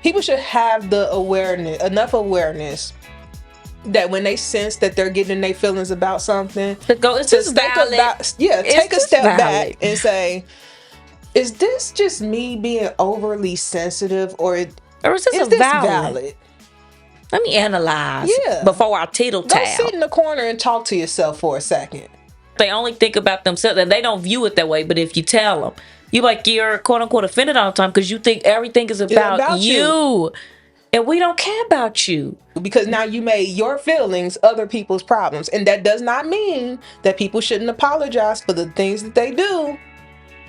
people should have the enough awareness that when they sense that they're getting their feelings about something, Is this valid? Take a step back and say, is this just me being overly sensitive, or is this valid? Let me analyze before I tittle Go sit in the corner and talk to yourself for a second. They only think about themselves, and they don't view it that way. But if you tell them, you're quote unquote offended all the time because you think everything is about you. And we don't care about you. Because now you made your feelings other people's problems. And that does not mean that people shouldn't apologize for the things that they do.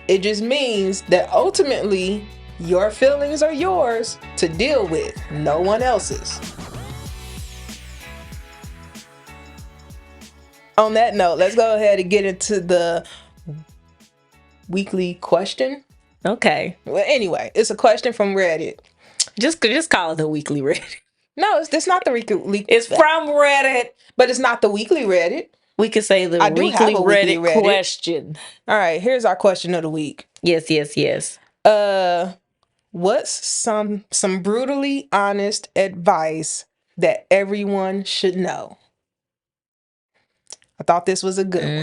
It just means that ultimately your feelings are yours to deal with, no one else's. On that note, let's go ahead and get into the weekly question. Okay. Well, anyway, it's a question from Reddit. Just call it the weekly Reddit. No, it's not the weekly. It's from Reddit, but it's not the weekly Reddit. We could say the weekly Reddit question. All right, here's our question of the week. Yes. What's some brutally honest advice that everyone should know? I thought this was a good one.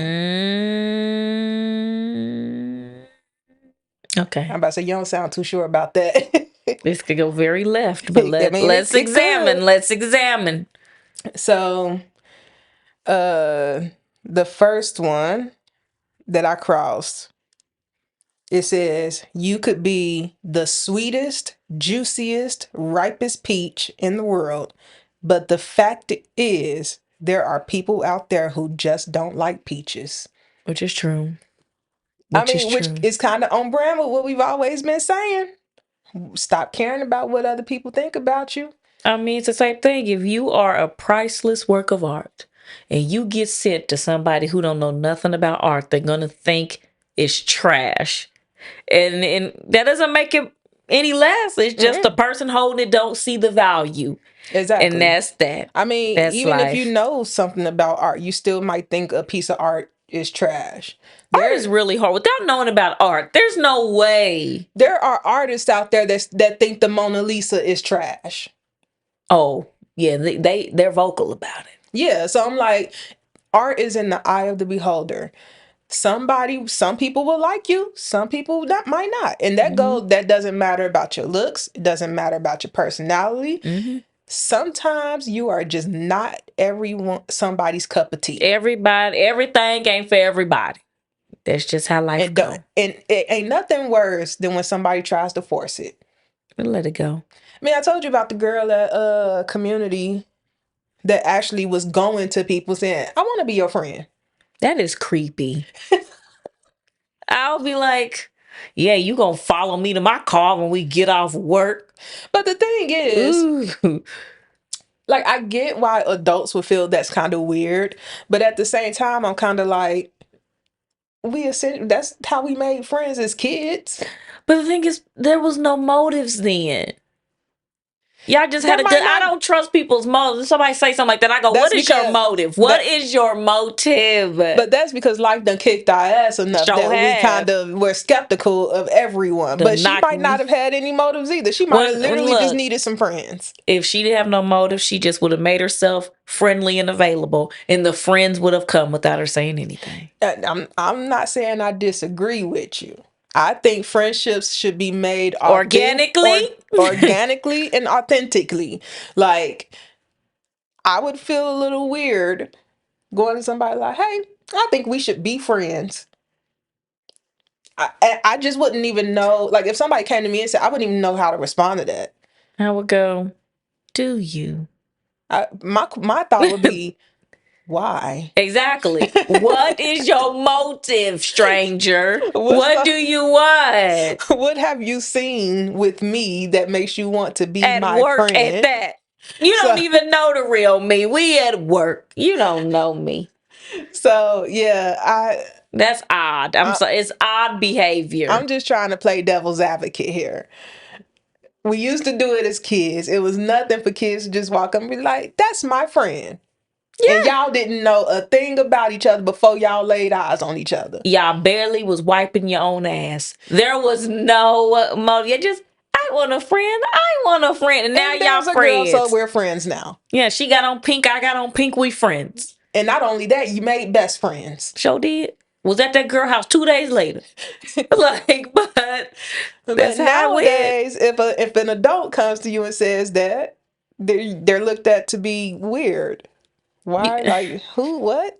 Okay. I'm about to say, you don't sound too sure about that. This could go very left, but let's examine. Let's examine. So, the first one that I crossed, it says, you could be the sweetest, juiciest, ripest peach in the world, but the fact is, there are people out there who just don't like peaches. Which is true. Which is kind of on brand with what we've always been saying. Stop caring about what other people think about you. It's the same thing. If you are a priceless work of art and you get sent to somebody who don't know nothing about art, they're going to think it's trash. And that doesn't make it any less. It's just the person holding it don't see the value. Exactly. And that's that. That's even life. If you know something about art, you still might think a piece of art is trash. Art is really hard. Without knowing about art, there's no way. There are artists out there that think the Mona Lisa is trash. Oh, yeah, they're vocal about it. Yeah, so I'm like, art is in the eye of the beholder. Some people will like you, some people might not. And that that doesn't matter about your looks, it doesn't matter about your personality. Mm-hmm. Sometimes you are just not somebody's cup of tea. Everything ain't for everybody. That's just how life goes. And it ain't nothing worse than when somebody tries to force it. Let it go. I told you about the girl at Community that actually was going to people saying, I want to be your friend. That is creepy. I'll be like, yeah, you gonna follow me to my car when we get off work. But the thing is, like, I get why adults would feel that's kind of weird. But at the same time, I'm kind of like, that's how we made friends as kids. But the thing is, there was no motives then. Y'all just had I don't trust people's motives. Somebody say something like that, I go, what is your motive? What is your motive? But that's because life done kicked our ass enough that we kind of were skeptical of everyone. But she might not have had any motives either. She might have literally just needed some friends. If she didn't have no motive, she just would have made herself friendly and available, and the friends would have come without her saying anything. I'm not saying I disagree with you. I think friendships should be made organically and authentically. Like, I would feel a little weird going to somebody like, hey, I think we should be friends. I just wouldn't even know. Like, if somebody came to me and said, I wouldn't even know how to respond to that. I would go, do you? My thought would be, why? Exactly. What is your motive, stranger? What do you want? What have you seen with me that makes you want to be my friend? At that. You don't even know the real me. We at work. You don't know me. So, yeah, that's odd. I'm sorry. It's odd behavior. I'm just trying to play devil's advocate here. We used to do it as kids. It was nothing for kids to just walk up and be like, that's my friend. Yeah. And y'all didn't know a thing about each other before y'all laid eyes on each other. Y'all barely was wiping your own ass. There was no motive. I I want a friend. I want a friend. And now And y'all there's a girl, so friends. we're friends now. Yeah, she got on pink. I got on pink. We friends. And not only that, you made best friends. Sure did. Was at that girl house 2 days later. Like, but But that's how it went. nowadays, if an adult comes to you and says that, they're looked at to be weird. Why? Like who? What?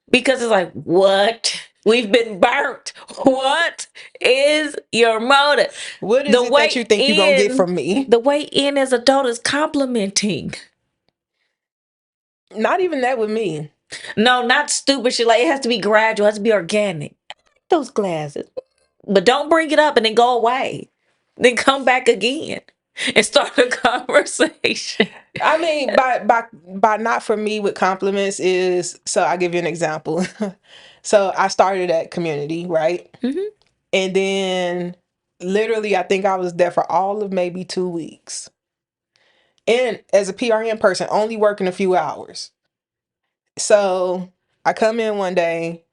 Because it's like, what? We've been burnt. What is your motive? What is The it that way you think you're gonna get in, from me? the way in as adult is complimenting. Not even that with me. No, not stupid shit. Like it has to be gradual. It has to be organic. Those glasses, but don't bring it up and then go away. Then come back again and start a conversation. I mean, by not for me with compliments is, so I'll give you an example. So I started at community, right? Hmm. And then literally I think I was there for all of maybe 2 weeks. And as a PRN person, only working a few hours. So I come in one day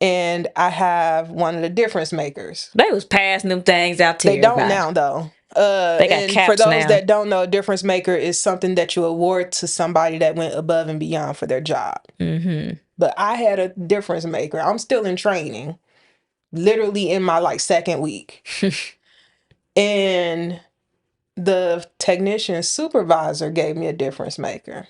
and I have one of the difference makers. They was passing them things out to They don't everybody. now though. They got And for caps those now. that don't know, a difference maker is something that you award to somebody that went above and beyond for their job. Hmm. But I had a difference maker. I'm still in training, literally in my like second week. And the technician supervisor gave me a difference maker.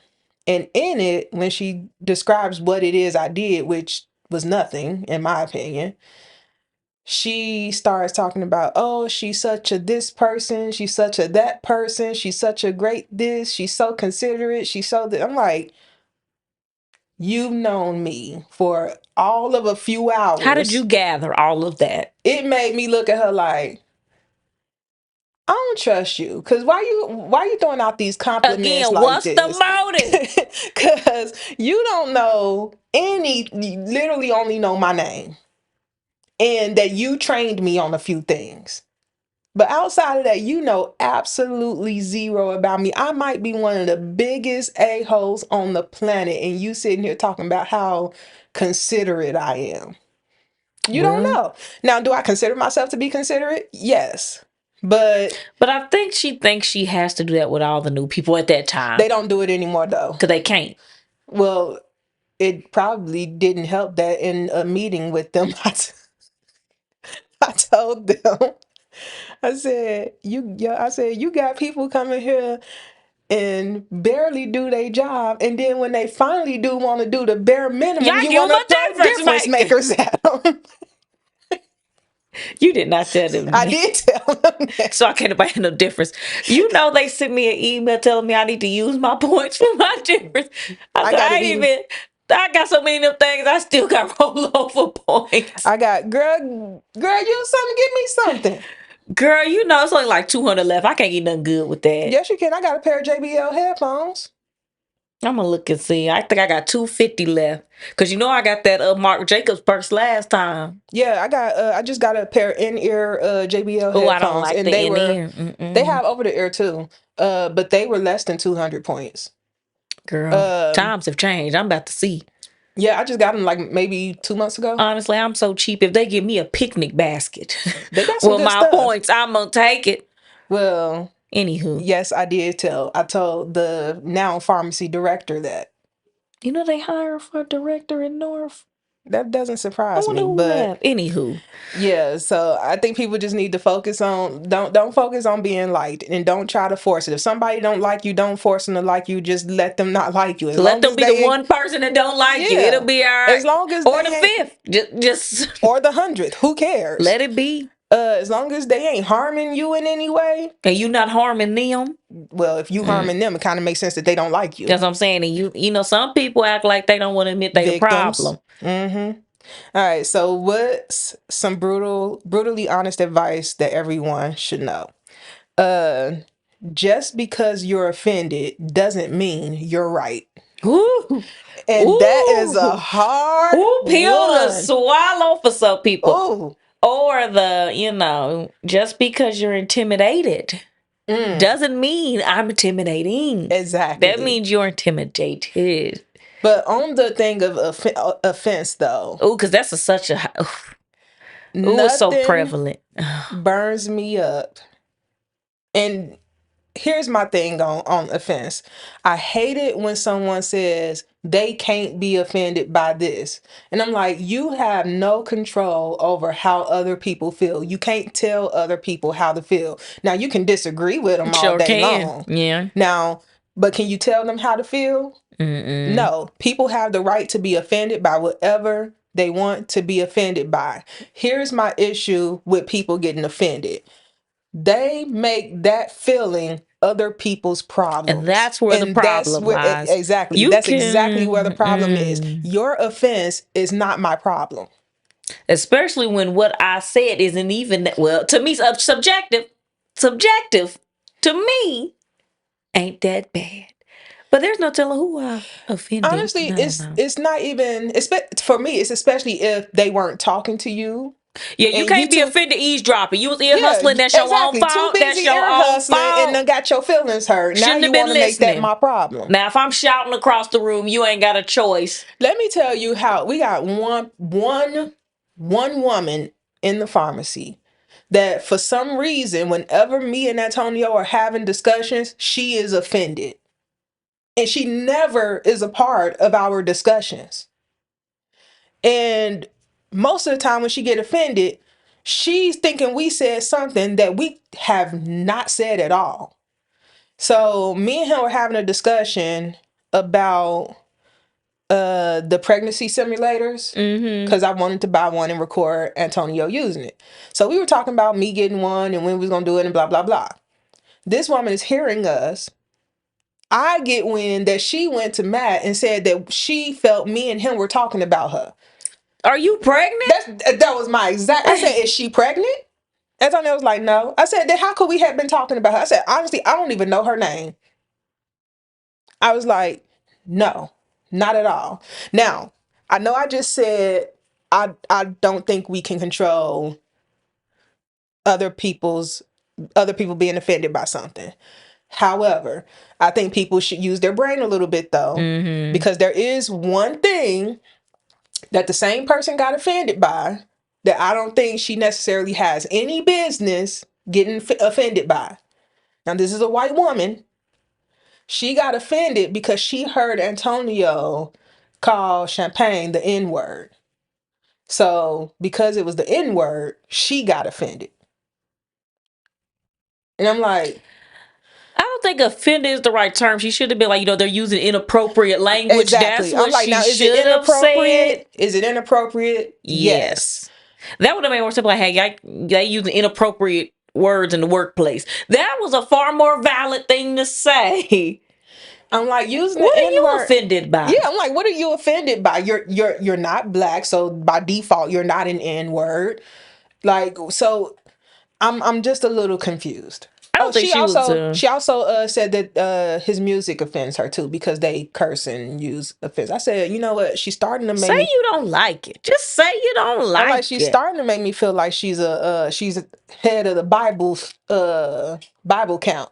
And in it, when she describes what it is I did, which was nothing, in my opinion, she starts talking about, oh, she's such a this person, she's such a that person, she's such a great this, she's so considerate, she's so that. I'm like, you've known me for all of a few How did you hours. gather all of that? It made me look at her like, I don't trust you. Cause why you throwing out these compliments Again, like what's the this? motive? Cause you don't know you literally only know my name. And that you trained me on a few things. But outside of that, you know absolutely zero about me. I might be one of the biggest a-holes on the planet, and you sitting here talking about how considerate I am. You don't Well, know. Now, do I consider myself to be considerate? Yes. But but I think she thinks she has to do that with all the new people at that time they don't do it anymore, though. because they can't. Well, it probably didn't help that in a meeting with them, I told them, I said, you got people coming here and barely do their job, and then when they finally do want to do the bare Y'all minimum, you give want them a to throw difference difference maker. makers at them. You did not tell them I that. did tell them that. So I can't buy no difference. You know they sent me an email telling me I need to use my points for my difference. I I said got I it ain't even. even. I got so many of them things. I still got rollover points. I got girl, you something. Give me something. Girl, you know it's only like 200 left. I can't get nothing good with that. Yes, you can. I got a pair of JBL headphones. I'm gonna look and see. I think I got 250 left. Cause you know I got that Marc Jacobs purse last time. Yeah, I just got a pair of in-ear JBL Oh, I don't headphones, like and the they in were ear. they Mm-mm. have over the ear too. But they were less than 200 points. Girl, Um, times have changed. I'm about to see. yeah, I just got them like maybe 2 months ago. Honestly, I'm so cheap. If they give me a picnic basket They got some with good my stuff. points, I'm gonna take it. Well, Anywho, yes, I did tell. I told the now pharmacy director that. you know they hire for a director in North. That doesn't I surprise wonder me, who but left. Anywho, yeah, so I think people just need to focus on don't focus on being liked, and don't try to force it. If somebody don't like you, don't force them to like you. Just let them not like you. As let long them as be the they ain't, one person that don't like you. It'll yeah. be all As right. long as Or they the ain't, fifth. Just or the 100th, who cares? let it be. As long as they ain't harming you in any way. And you not harming them. Well, if you Mm, harming them, it kind of makes sense that they don't like you. that's what I'm saying. And you know, some people act like they don't want to admit they the Victims. problem. Mm-hmm. All right. So, what's some brutally honest advice that everyone should know? Uh, just because you're offended doesn't mean you're right. Ooh, And that is a ooh, hard ooh, pill to one. swallow for some people. Oh, Or just because you're intimidated mm, doesn't mean I'm intimidating. That exactly. means you're intimidated. But on the thing of offense, though, Oh, because that's such a. Oh, it's so nothing prevalent. burns me up And here's my thing on offense. I hate it when someone says they can't be offended by this. And I'm like, you have no control over how other people feel. You can't tell other people how to feel. Now, you can disagree with them all Sure day can. long. Yeah. Now, but can you tell them how to feel? Mm-mm. No. People have the right to be offended by whatever they want to be offended by. Here's my issue with people getting offended. They make that feeling other people's And problems. that's where the And that's problem where lies. exactly. You That's exactly where the can, problem is. Your offense is not my problem. especially when what I said isn't even that, well, to me, subjective. Subjective to me ain't that bad. But there's no telling who I offended. Honestly, I don't know. it's not even for me, it's especially if they weren't talking to you Yeah, you and you can't be two. offended eavesdropping. You was ear Yeah, hustling. That's your own exactly. Too fault. That's busy your ear own hustling and fault. then got your feelings hurt. Now Shouldn't you have want been to make that listening. my problem. Now, if I'm shouting across the room, you ain't got a choice. Let me tell you how we got one woman in the pharmacy that for some reason, whenever me and Antonio are having discussions, she is offended. And she never is a part of our discussions. And most of the time when she get offended, she's thinking we said something that we have not said at all. So me and him were having a discussion about the pregnancy simulators Mm-hmm. because I wanted to buy one and record Antonio using it. So we were talking about me getting one and when we was gonna do it and blah blah blah. This woman is hearing us. I get wind that she went to Matt and said that she felt me and him were talking about her. Are you pregnant? That was my exact. I said, "Is she pregnant?" Antonio was like, "No." I said, "Then how could we have been talking about her?" I said, "Honestly, I don't even know her name." I was like, "No, not at all." Now, I know I just said I don't think we can control other people's other people being offended by something. However, I think people should use their brain a little bit though, Mm-hmm. because there is one thing that the same person got offended by that I don't think she necessarily has any business getting offended by. Now, this is a white woman. She got offended because she heard Antonio call champagne the N word. So, because it was the N word, she got offended. And I'm like, I don't think offended is the right term. She should have been like, they're using inappropriate language. That's exactly. I'm what like, she now, is it should have said. inappropriate? Is it inappropriate? Yes. Yes. That would have made more simple. Like, hey, they using inappropriate words in the workplace. That was a far more valid thing to say. I'm like, using the What are N you word. offended by? Yeah, I'm like, what are you offended by? You're not black, so by default, you're not an N word. Like, so I'm just a little confused. I Oh, don't think she was. she also said that his music offends her too because they curse and use offense. I said, you know what? She's starting to Say make me. you don't like it. Just say you don't I'm like, like she's it. starting to make me feel like she's a head of the Bible count.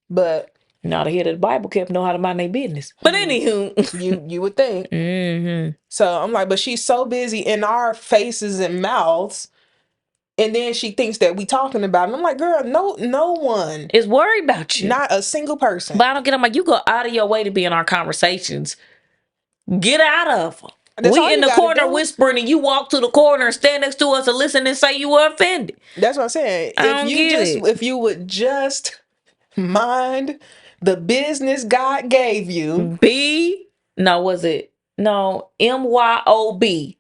But Now the head of the Bible kept know how to mind their business. But anywho. you would think. Mm-hmm. So I'm like, but she's so busy in our faces and mouths, and then she thinks that we talking about it. I'm like, girl, no one, Is worried about you. not a single person. But I don't get. I'm like, you go out of your way to be in our conversations. Get out of them. That's We all in you the got to corner do. whispering, and you walk to the corner and stand next to us and listen and say you were offended. That's what I'm saying. I don't get it. If you would just mind the business God gave you. B, no, was it? No, MYOB.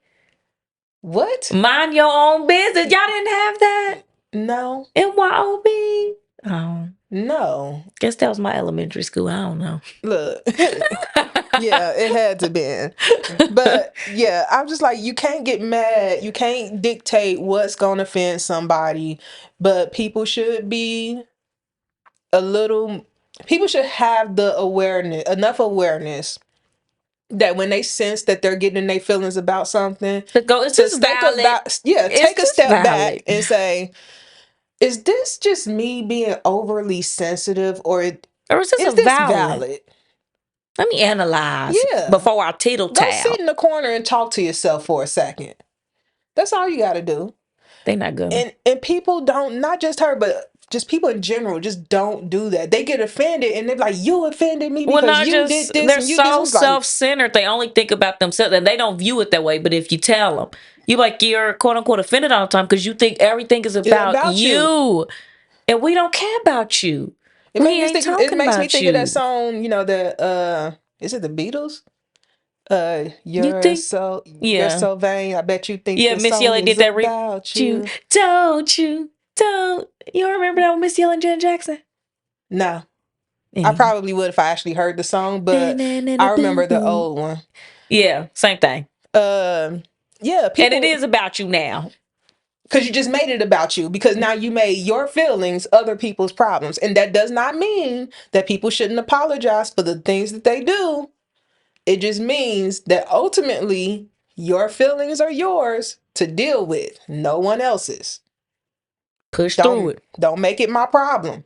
What? Mind your own business. Y'all didn't have that? No, MYOB? Oh, no. guess that was my elementary school. I don't know. Look, yeah, it had to be. But yeah, I'm just like, you can't get mad. You can't dictate what's gonna offend somebody. But a little. People should have the awareness, enough awareness that when they sense that they're getting in their feelings about something, To go, is to this take a valid? back, yeah, Is take a this step back valid? and say, is this just me being overly sensitive, or Or is this a is this valid? valid? Let me analyze Yeah. before I tittle Go sit tale. in the corner and talk to yourself for a second. That's all you got to do. They not gonna. And people don't, not just her, but just people in general just don't do that. They get offended and they're like, you offended me Well, because not you just did this they're and you did this. so It's like, self-centered. They only think about themselves, and they don't view it that way. But if you tell them, you like you're quote unquote offended all the time because you think everything is it's about about you. you, and we don't care about you. We ain't It talking makes me about think of that you. song, the is it the Beatles? You think? You're Yeah, so vain. I bet you think yeah. this Miss song Yellow did is that. about You you. don't you don't you don't remember that with Miss Yellow and Janet Jackson? No. I Anyway, probably would if I actually heard the song, but I remember the old one. yeah, same thing. Um, yeah, And it people, is about you now. because you just made it about you, because now you made your feelings other people's problems. And that does not mean that people shouldn't apologize for the things that they do. It just means that ultimately your feelings are yours to deal with, no one else's. Push through Don't it. don't make it my problem.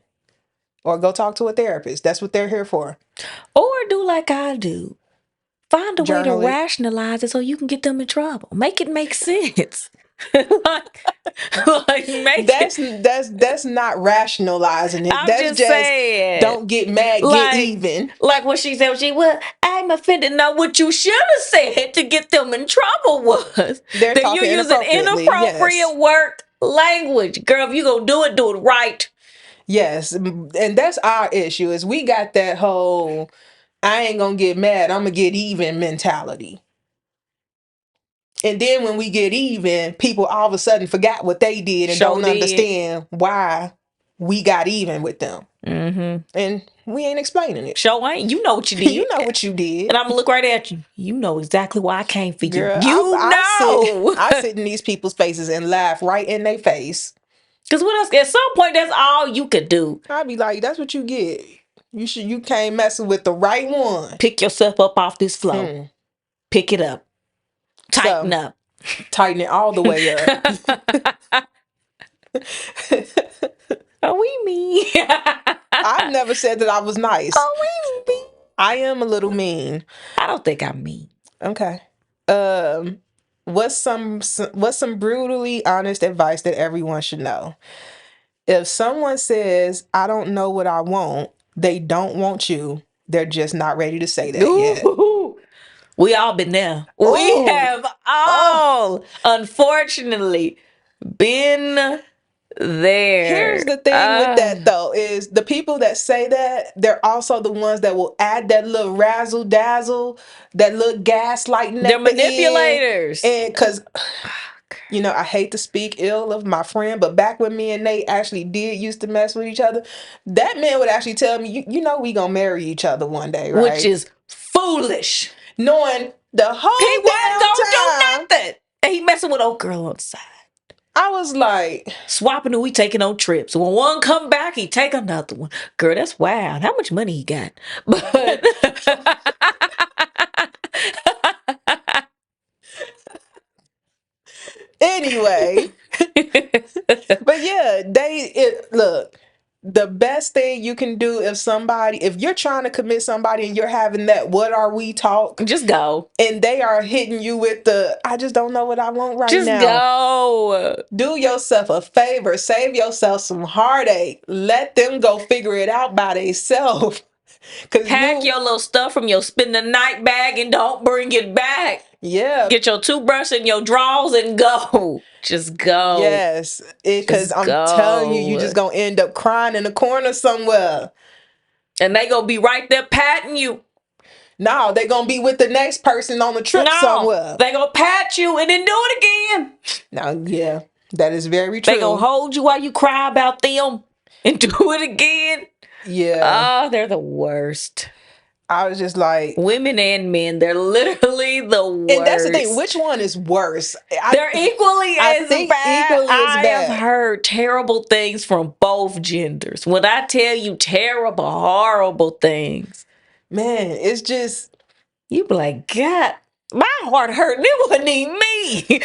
Or go talk to a therapist. That's what they're here for. Or do like I do. Find a way to Journal it. rationalize it so you can get them in trouble. Make it make sense. like, like make it. That's not rationalizing it. I'm That's just just saying. don't get mad, get Like, even. like what she said, well, I'm offended. Now, what you should have said to get them in trouble was They're that you're talking using inappropriately. Yes. inappropriate work language. Girl, if you gonna do it right. Yes. And that's our issue is we got that whole I ain't gonna get mad, I'm gonna get even mentality. And then when we get even, people all of a sudden forgot what they did and Show don't did. understand why we got even with them. Mm-hmm. And we ain't explaining it. Show ain't. You know what you You did. know what you did. And I'm gonna look right at you. You know exactly why I came for you. Girl, You know. I sit in these people's faces and laugh right in their face. Because what else? At some point, that's all you could do. I'd be like, that's what you get. You came messing with the right one. Pick yourself up off this floor. Hmm. Pick it up. Tighten So up. tighten it all the way up. Are we mean? I've never said that I was nice. Are we mean? I am a little mean. I don't think I'm mean. Okay. Um, what's some brutally honest advice that everyone should know? If someone says, I don't know what I want, they don't want you. They're just not ready to say that yet. Ooh, we all been there. We Oh, have oh. all, unfortunately, been Here's there. the thing with that though, is the people that say that, they're also the ones that will add that little razzle dazzle, that little gaslighting They're at the end. manipulators. And because I hate to speak ill of my friend, but back when me and Nate actually did used to mess with each other, that man would actually tell me, you know, we gonna marry each other one day, Which right? is foolish. Knowing the He whole wasn't gonna do damn time, nothing. And he messing with old girl on the side. I was like, Swapping who he taking on trips. When one come back, he take another one. Girl, that's wild. How much money he got? But anyway. But yeah, look, the best thing you can do if you're trying to commit somebody and you're having that what are we talk, just go. and they are hitting you with the I just don't know what I want right Just now. go. Do yourself a favor, save yourself some heartache. Let them go figure it out by themselves. Cause Pack your little stuff from your spend the night bag and don't bring it back. yeah, Get your toothbrush and your drawers and go. Just go. yes, because Just I'm telling you, you go. just gonna end up crying in a corner somewhere. And they gonna be right there patting you. No, they're gonna be with the next person on the trip No, somewhere. they gonna pat you and then do it again. Now, yeah, that is very They gonna true. hold you while you cry about them and do it again. Yeah, Oh, they're the worst. I was just like, Women and men, they're literally the and that's the thing. Which worst. one is worse? They're equally I as think bad. equally as I have bad. heard terrible things from both genders. When I tell you terrible, horrible things, Man, it's just you be like, God, my heart hurt. It wasn't even me.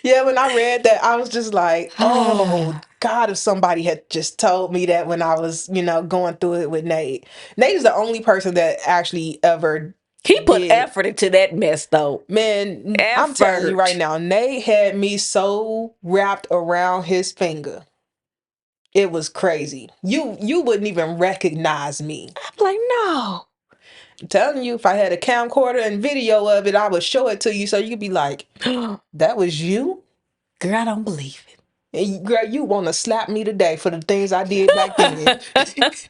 yeah. When I read that, I was just like, oh God, if somebody had just told me that when I was, going through it with Nate. Nate is the only person that actually ever He put did. effort into that mess, though. Man, I'm telling you right Effort. now, Nate had me so wrapped around his finger. It was crazy. You wouldn't even recognize me. I'm like, no. I'm telling you, if I had a camcorder and video of it, I would show it to you so you could be like, Girl, that was you? I don't believe And girl, you want to slap me today for the things I did back then. it.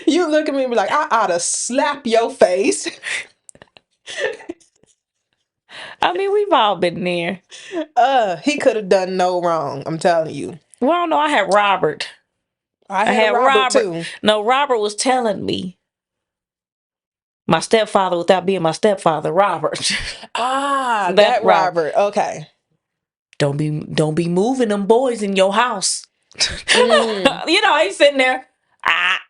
You look at me and be like, I ought to slap your face. I mean, we've all been there. He could have done no wrong. I'm telling you. Well, I don't know. I had Robert. I I had a had Robert Robert. too. No, Robert was telling me my stepfather without being my stepfather, Robert. Ah, That that Robert. Robert. Okay. Don't be moving them boys in your house. Mm. He's sitting there. Ah,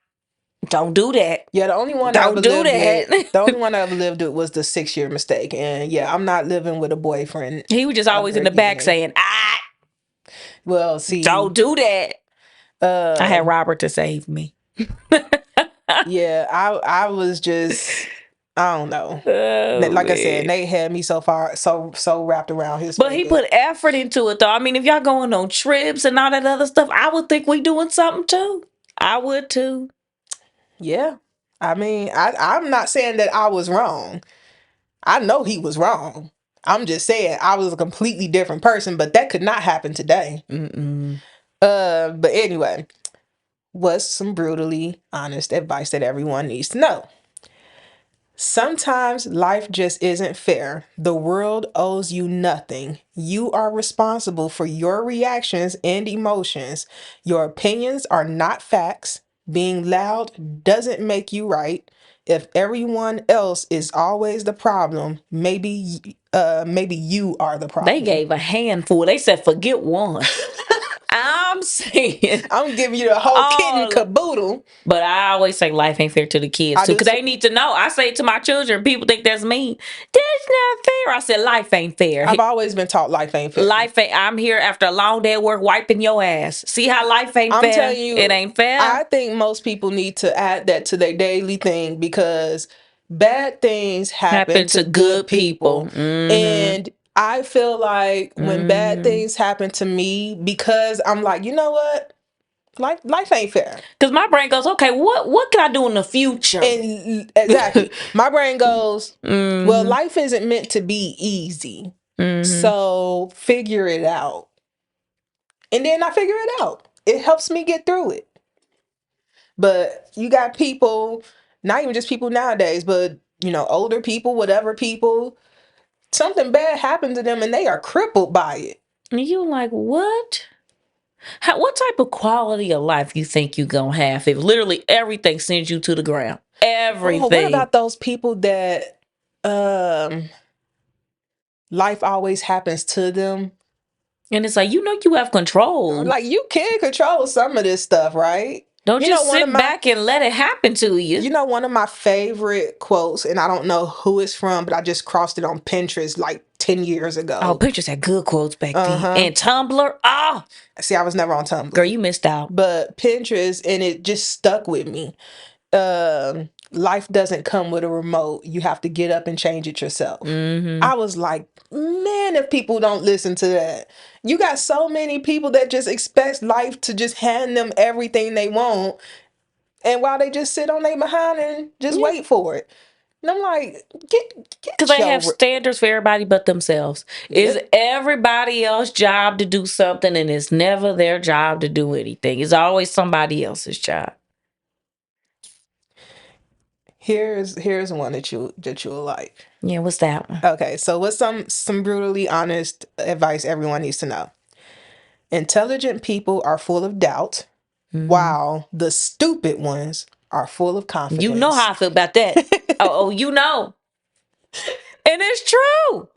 don't do that. Yeah, the only one I ever Don't do lived with, that. the only one I ever lived with was the 6 year mistake. And yeah, I'm not living with a boyfriend He was just always ever in the back again. saying, ah, Well, see, don't do that. I had uh, Robert to save me. yeah, I was just, I don't know. Oh Like I said, man. Nate had me so far, so wrapped around his But he finger. put effort into it though. I mean, if y'all going on trips and all that other stuff, I would think we doing something too. I would too. Yeah. I mean, I'm not saying that I was wrong. I know he was wrong. I'm just saying I was a completely different person, but that could not happen today. Mm-mm. But anyway, what's some brutally honest advice that everyone needs to know? Sometimes life just isn't fair. The world owes you nothing. You are responsible for your reactions and emotions. Your opinions are not facts. Being loud doesn't make you right. If everyone else is always the problem, maybe you are the They problem. gave a handful. They said forget one. I'm saying I'm giving you the whole kit and all. caboodle. But I always say life ain't fair to the kids I too, do because too. they need to know. I say it to my children. People think that's mean. That's not fair. I said life ain't fair. I've always been taught life ain't fair. Life ain't. I'm here after a long day at work, wiping your ass. See how life ain't I'm fair? telling It you, ain't fair. I think most people need to add that to their daily thing because bad things happen Happen to to good good people. people. And I feel like when bad Mm-hmm. things happen to me, because I'm like, you know what? Life ain't fair. Because my brain goes, okay, what can I do in the future? And exactly. My brain goes, well, Mm-hmm. life isn't meant to be easy. Mm-hmm. So figure it out. And then I figure it out. It helps me get through it. But you got people, not even just people nowadays, but older people, whatever people, something bad happened to them and they are crippled by it. And you like, what? What type of quality of life you think you gonna have if literally everything sends you to the ground? Oh, what Everything. about those people that um life always happens to them? And it's like, you have control. Like you can control some of this stuff, right? Don't You know, just one of sit my back and let it happen to you. one of my favorite quotes, and I don't know who it's from, but I just crossed it on Pinterest like 10 years Oh, ago. pictures had good quotes back then. Uh-huh. And Tumblr, oh, See, I was never on girl, Tumblr. you missed out. But Pinterest, and it just stuck with me. Life doesn't come with a remote. You have to get up and change it yourself. Mm-hmm. I was like, man, if people don't listen to that. You got so many people that just expect life to just hand them everything they want, and while they just sit on their behind and just Yeah. wait for it. And I'm like, Because get they have your standards for everybody but themselves. It's yep. everybody else's job to do something, and it's never their job to do anything. It's always somebody else's job. Here's one that you'll like. Yeah, what's that one? Okay, so what's some brutally honest advice everyone needs to know? Intelligent people are full of doubt, Hmm. while the stupid ones are full of You know confidence. how I feel about that. Oh, you know. And it's true.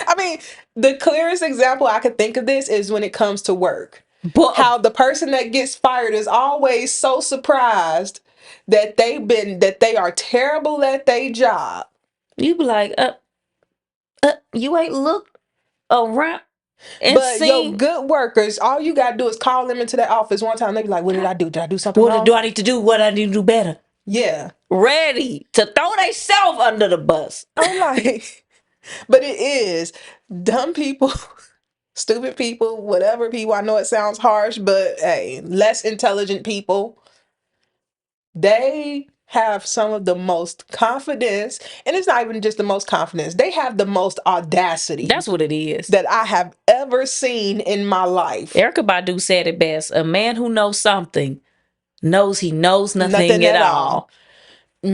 I mean, the clearest example I could think of this is when it comes to work. But How the person that gets fired is always so surprised that they are terrible at their job. you be like, you ain't looked around and But your seen. good workers, all you gotta do is call them into the office one time. They be like, "What did I do? Did I do something What do wrong?" I need to do? What I need to do better? Yeah. ready to throw themselves under the bus. I'm like, but it is dumb people, stupid people, whatever people. I know it sounds harsh, but hey, less intelligent people, they have some of the most confidence, and it's not even just the most confidence, they have the most audacity That's what it is. that I have ever seen in my life. Erica Badu said it best. A man who knows something knows he knows Nothing nothing at at all. all.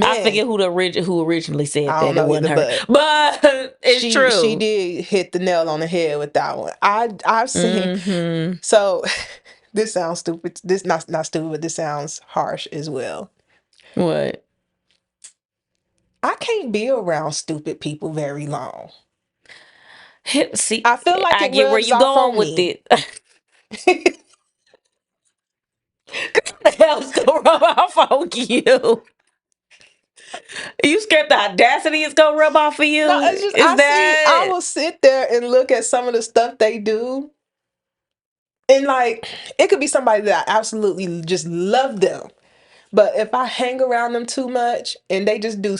I Man, forget who originally said I don't that. It know wasn't either, her, but but it's she true. did hit the nail on the head with that one. I've seen. Mm-hmm. So this sounds stupid. This not stupid, but this sounds harsh as well. What? I can't be around stupid people very long. See, I feel like I it get where rubs you off going on with me. it. The hell's gonna rub off on you? You scared the audacity is gonna rub off of No, you? it's just Is I that will sit there and look at some of the stuff they do, and like it could be somebody that I absolutely just love them. But if I hang around them too much and they just do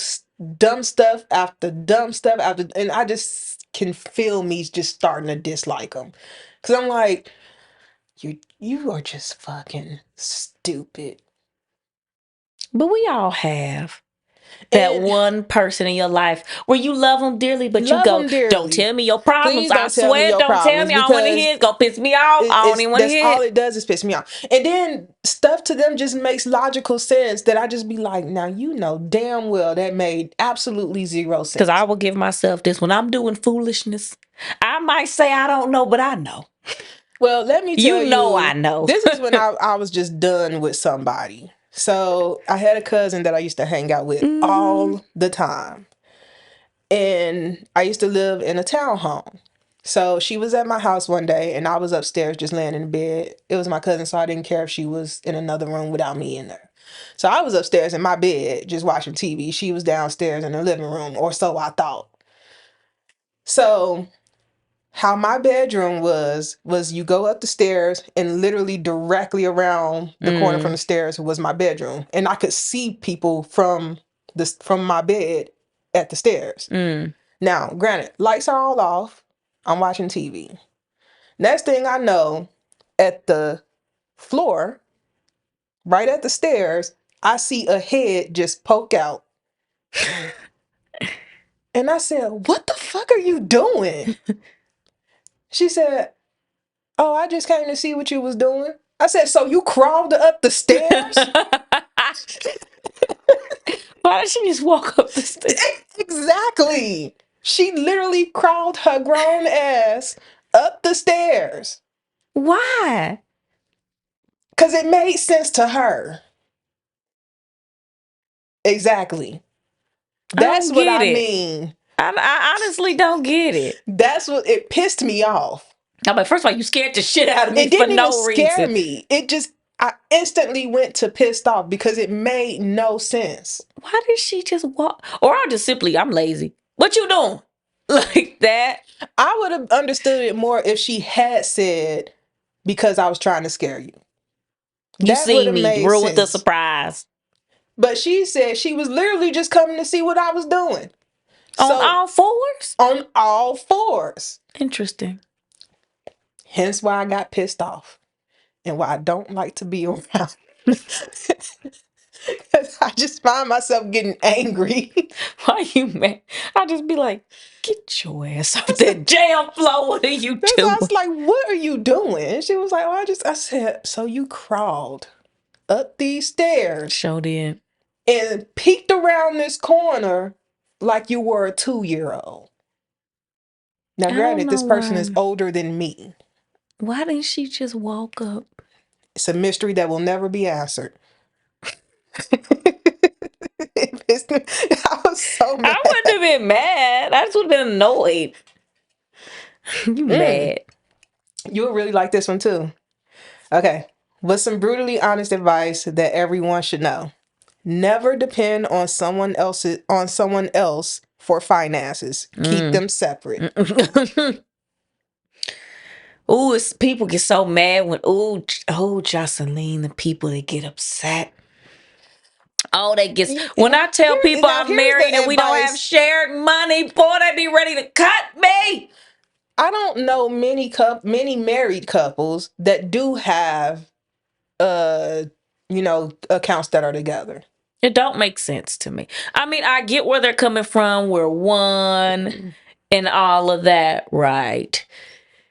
dumb stuff after dumb stuff after, and I just can feel me just starting to dislike them. Cause I'm like, you are just fucking stupid. but we all have that And one person in your life where you love them dearly, but you love go, them don't dearly. tell me your problems. Please I don't tell me swear, your don't tell problems me. I don't want to because hear it. It's gonna piss me off. I don't it's even want to that's hear all it. it does is piss me off. And then stuff to them just makes logical sense that I just be like, now you know damn well that made absolutely zero Because I sense. will give myself this when I'm doing foolishness. I might say I don't know, but I know. Well, let me You tell know I you, know. this is when I was just done with somebody. So I had a cousin that I used to hang out with Hmm. all the time. And I used to live in a townhome. So she was at my house one day and I was upstairs just laying in bed. It was my cousin, so I didn't care if she was in another room without me in there. So I was upstairs in my bed just watching TV. She was downstairs in the living room, or so I thought. So how my bedroom was you go up the stairs and literally directly around the corner from Mm, the stairs was my bedroom, and I could see people from from my bed at the stairs. mm. Now granted, lights are all off, I'm watching TV. Next thing I know, at the floor right at the stairs, I see a head just poke out, and I said, what the fuck are you doing? She said, oh, I just came to see what you was doing. I said, so you crawled up the stairs? Why did she just walk up the stairs? Exactly. She literally crawled her grown ass up the stairs Why? because it made sense to her. Exactly. I That's don't what get I it. mean. I honestly don't get it. That's what it pissed me off. I'm like, first of all, you scared the shit out of me It for didn't even no scare reason. me. It just, I instantly went to pissed off because it made no sense. Why did she just walk? Or I'll just simply, I'm lazy. What you doing? Like that. I would have understood it more if she had said, because I was trying to scare you. You That would seen have me made ruin the sense. surprise. But she said she was literally just coming to see what I was doing. On So all fours? on all fours. Interesting. Hence why I got pissed off and why I don't like to be around. I just find myself getting angry. Why you mad? I'll just be like, get your ass off that jam floor. What are you That's why I doing? was like, what are you doing? And she was like, oh, I said, so you crawled up these stairs Show did. and peeked around this corner like you were a 2-year old. Now, I don't granted, know this person is why. older than me. Why didn't she just walk up? It's a mystery that will never be answered. I was so I wouldn't mad. have been mad. I just would have been annoyed. You Mm, mad. you'll really like this one too. Okay. What's some brutally honest advice that everyone should know? Never depend on someone else for finances. Keep Mm. them separate. Ooh, it's people get so mad when oh Jocelyn, the people that get upset. Oh, they get when I tell people Now I'm here's married the and we don't have advice. shared money, boy, they be ready to cut me. I don't know many married couples that do have uh accounts that are together. It don't make sense to me. I mean, I get where they're coming from. We're one and all of that, right?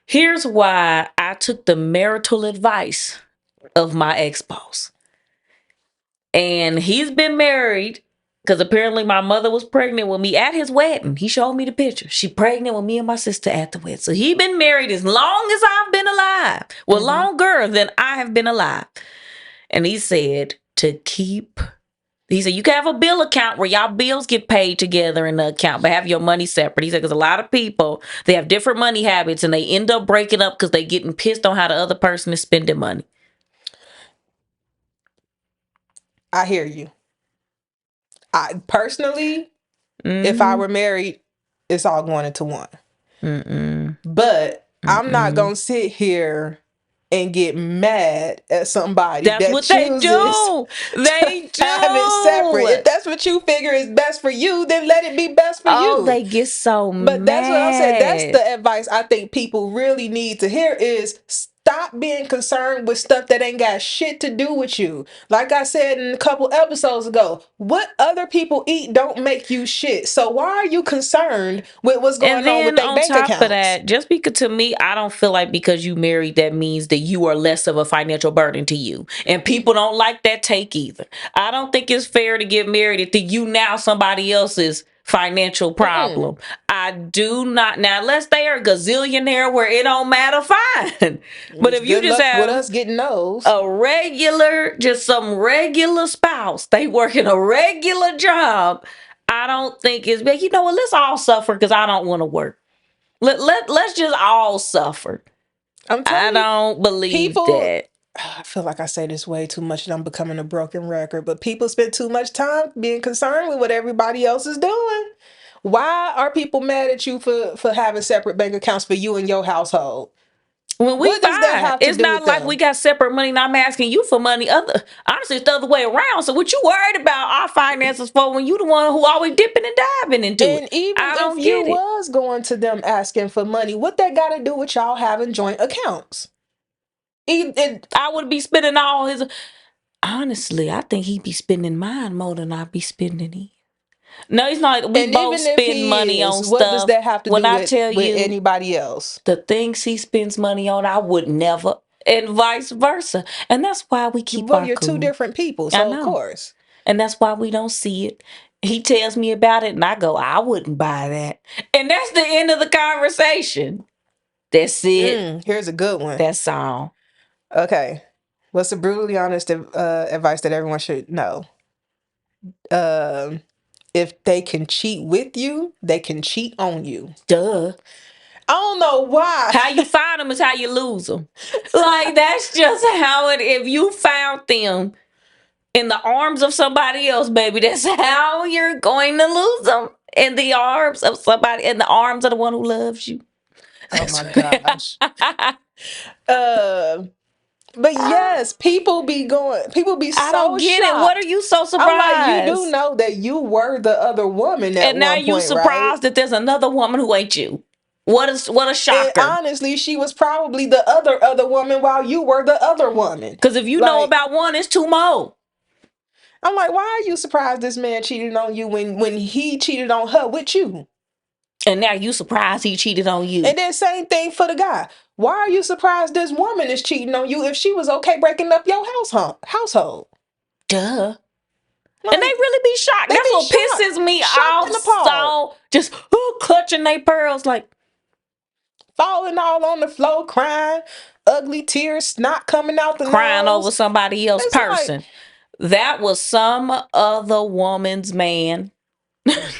Here's why I took the marital advice of my ex-boss. And he's been married because apparently my mother was pregnant with me at his wedding. He showed me the picture. She pregnant with me and my sister at the wedding. So he been married as long as I've been alive. Well, Hmm. longer than I have been alive. And he said to keep he said, you can have a bill account where y'all bills get paid together in the account, but have your money separate. He said, because a lot of people, they have different money habits and they end up breaking up because they getting pissed on how the other person is spending money. I hear you. I personally, if I Mm-hmm. were married, it's all going into one. Mm-mm. But I'm not Mm-mm. gonna sit here and get mad at somebody That's that what they chooses do. to They have it separate. do. If that's what you figure is best for you, then let it be best for Oh, you. they get so But that's what I'm saying. That's mad. the advice I think people really need to hear is stop being concerned with stuff that ain't got shit to do with you. Like I said in a couple episodes ago, what other people eat don't make you shit. So why are you concerned with what's And going on with then their on bank top of accounts? that, just because to me, I don't feel like because you married, that means that you are less of a financial burden to you. And people don't like that take either. I don't think it's fair to get married and think you now somebody else's financial Mm-mm. problem. I do not. Now, unless they are a gazillionaire where it don't matter, fine. But Which if you good just luck with have us getting those. a regular, just some regular spouse, they working a regular job, I don't think it's big. You know what? Let's all suffer because I don't want to work. Let's just all suffer. I'm I telling you, don't believe people. that. I feel like I say this way too much and I'm becoming a broken record, but people spend too much time being concerned with what everybody else is doing. Why are people mad at you for having separate bank accounts for you and your household? When we What does that fine, have to it's do not with like we them? got separate money and I'm asking you for money. Other honestly, it's the other way around. So what you worried about our finances for when you the one who always dipping and diving into it? And even I if don't you get it. was going to them asking for money, what that got to do with y'all having joint accounts? It, I would be spending all his. Honestly, I think he'd be spending mine more than I'd be spending it. No, it's not. We and both even if spend he money is, on what does stuff. that have to When do I tell with you anybody else? the things he spends money on, I would never, and vice versa. And that's why we keep Well, our you're two cool. different people, I so of know. course. And that's why we don't see it. He tells me about it, and I go, I wouldn't buy that. And that's the end of the conversation. That's it. Here's a good one. That's all. Okay. What's the brutally honest advice that everyone should know? Um, if they can cheat with you, they can cheat on you. Duh. I don't know why. How you find them is how you lose them. Like, that's just how it, if you found them in the arms of somebody else, baby, that's how you're going to lose them. In the arms of somebody, in the arms of the one who loves you. Oh my gosh. Uh, but yes, people be I so don't get it. What are shocked. you so I'm like, you do surprised? know that you were the other woman at And now one you point, right? surprised that there's another woman who ain't you. What a And shocker. honestly, she was probably the other woman while you were the other woman. Because if you know Like, about one, it's two more. I'm like, why are you surprised this man cheated on you when he cheated on her with you? And now you surprised he cheated on you. And then same thing for the guy. Why are you surprised this woman is cheating on you if she was okay breaking up your household? Duh. And they Like, really be shocked. they That's be what pisses me shocked off and appalled, so just clutching their pearls like, falling all on the floor, crying, ugly tears, snot coming out the crying over nose. somebody else It's like person. That was some other woman's man.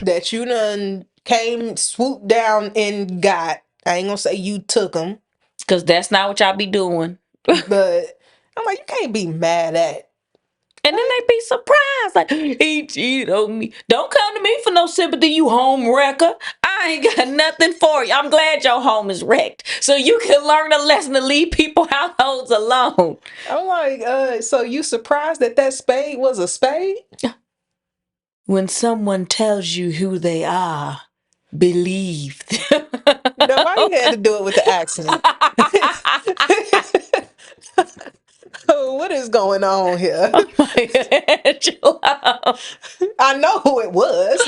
that you done came swooped down and got. I ain't gonna say you took him, Because that's not what y'all be doing. but I'm like, you can't be mad at. And then Like, they be surprised, like, he cheated on me. Don't come to me for no sympathy, you home wrecker. I ain't got nothing for you. I'm glad your home is wrecked. So you can learn a lesson to leave people households alone. I'm like, so you surprised that spade was a spade? When someone tells you who they are, believe them. Now, why you had to do it with the accent? What is going on here? Oh my God, chill out. I know who it was.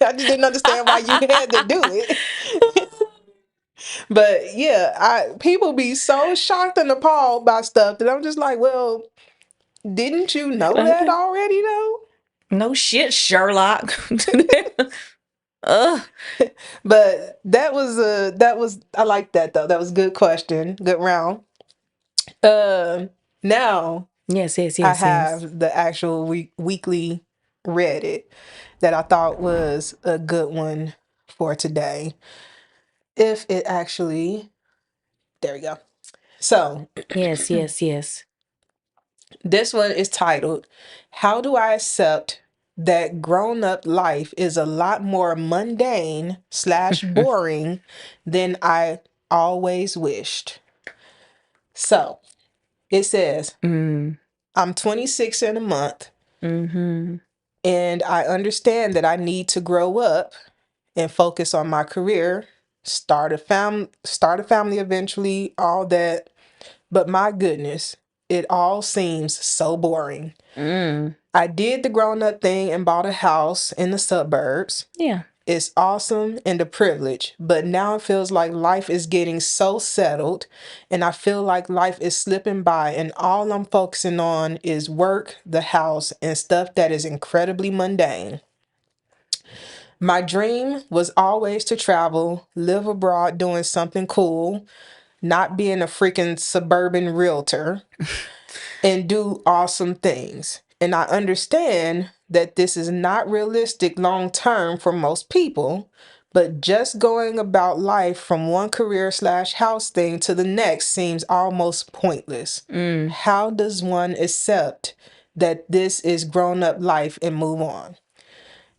I just didn't understand why you had to do it. But yeah, I people be so shocked and appalled by stuff that I'm just like, well, didn't you know that already though? No shit, Sherlock. Ugh. But that was I like that though. That was a good question. Good round. Now Yes, yes, I yes, yes. have the actual weekly Reddit that I thought was a good one for today. If it actually, there we go. So Yes, yes, yes. this one is titled, How Do I Accept That Grown Up Life is a Lot More Mundane slash boring than I always wished? So it says, Mm. I'm 26 in a month, Mm-hmm. and I understand that I need to grow up and focus on my career, start a family eventually, all that. But my goodness, it all seems so boring. Mm. I did the grown up thing and bought a house in the suburbs. Yeah. It's awesome and a privilege, but now it feels like life is getting so settled and I feel like life is slipping by and all I'm focusing on is work, the house, and stuff that is incredibly mundane. My dream was always to travel, live abroad doing something cool, not being a freaking suburban realtor, and do awesome things. And I understand that this is not realistic long term for most people, but just going about life from one career slash house thing to the next seems almost pointless. Mm. How does one accept that this is grown up life and move on?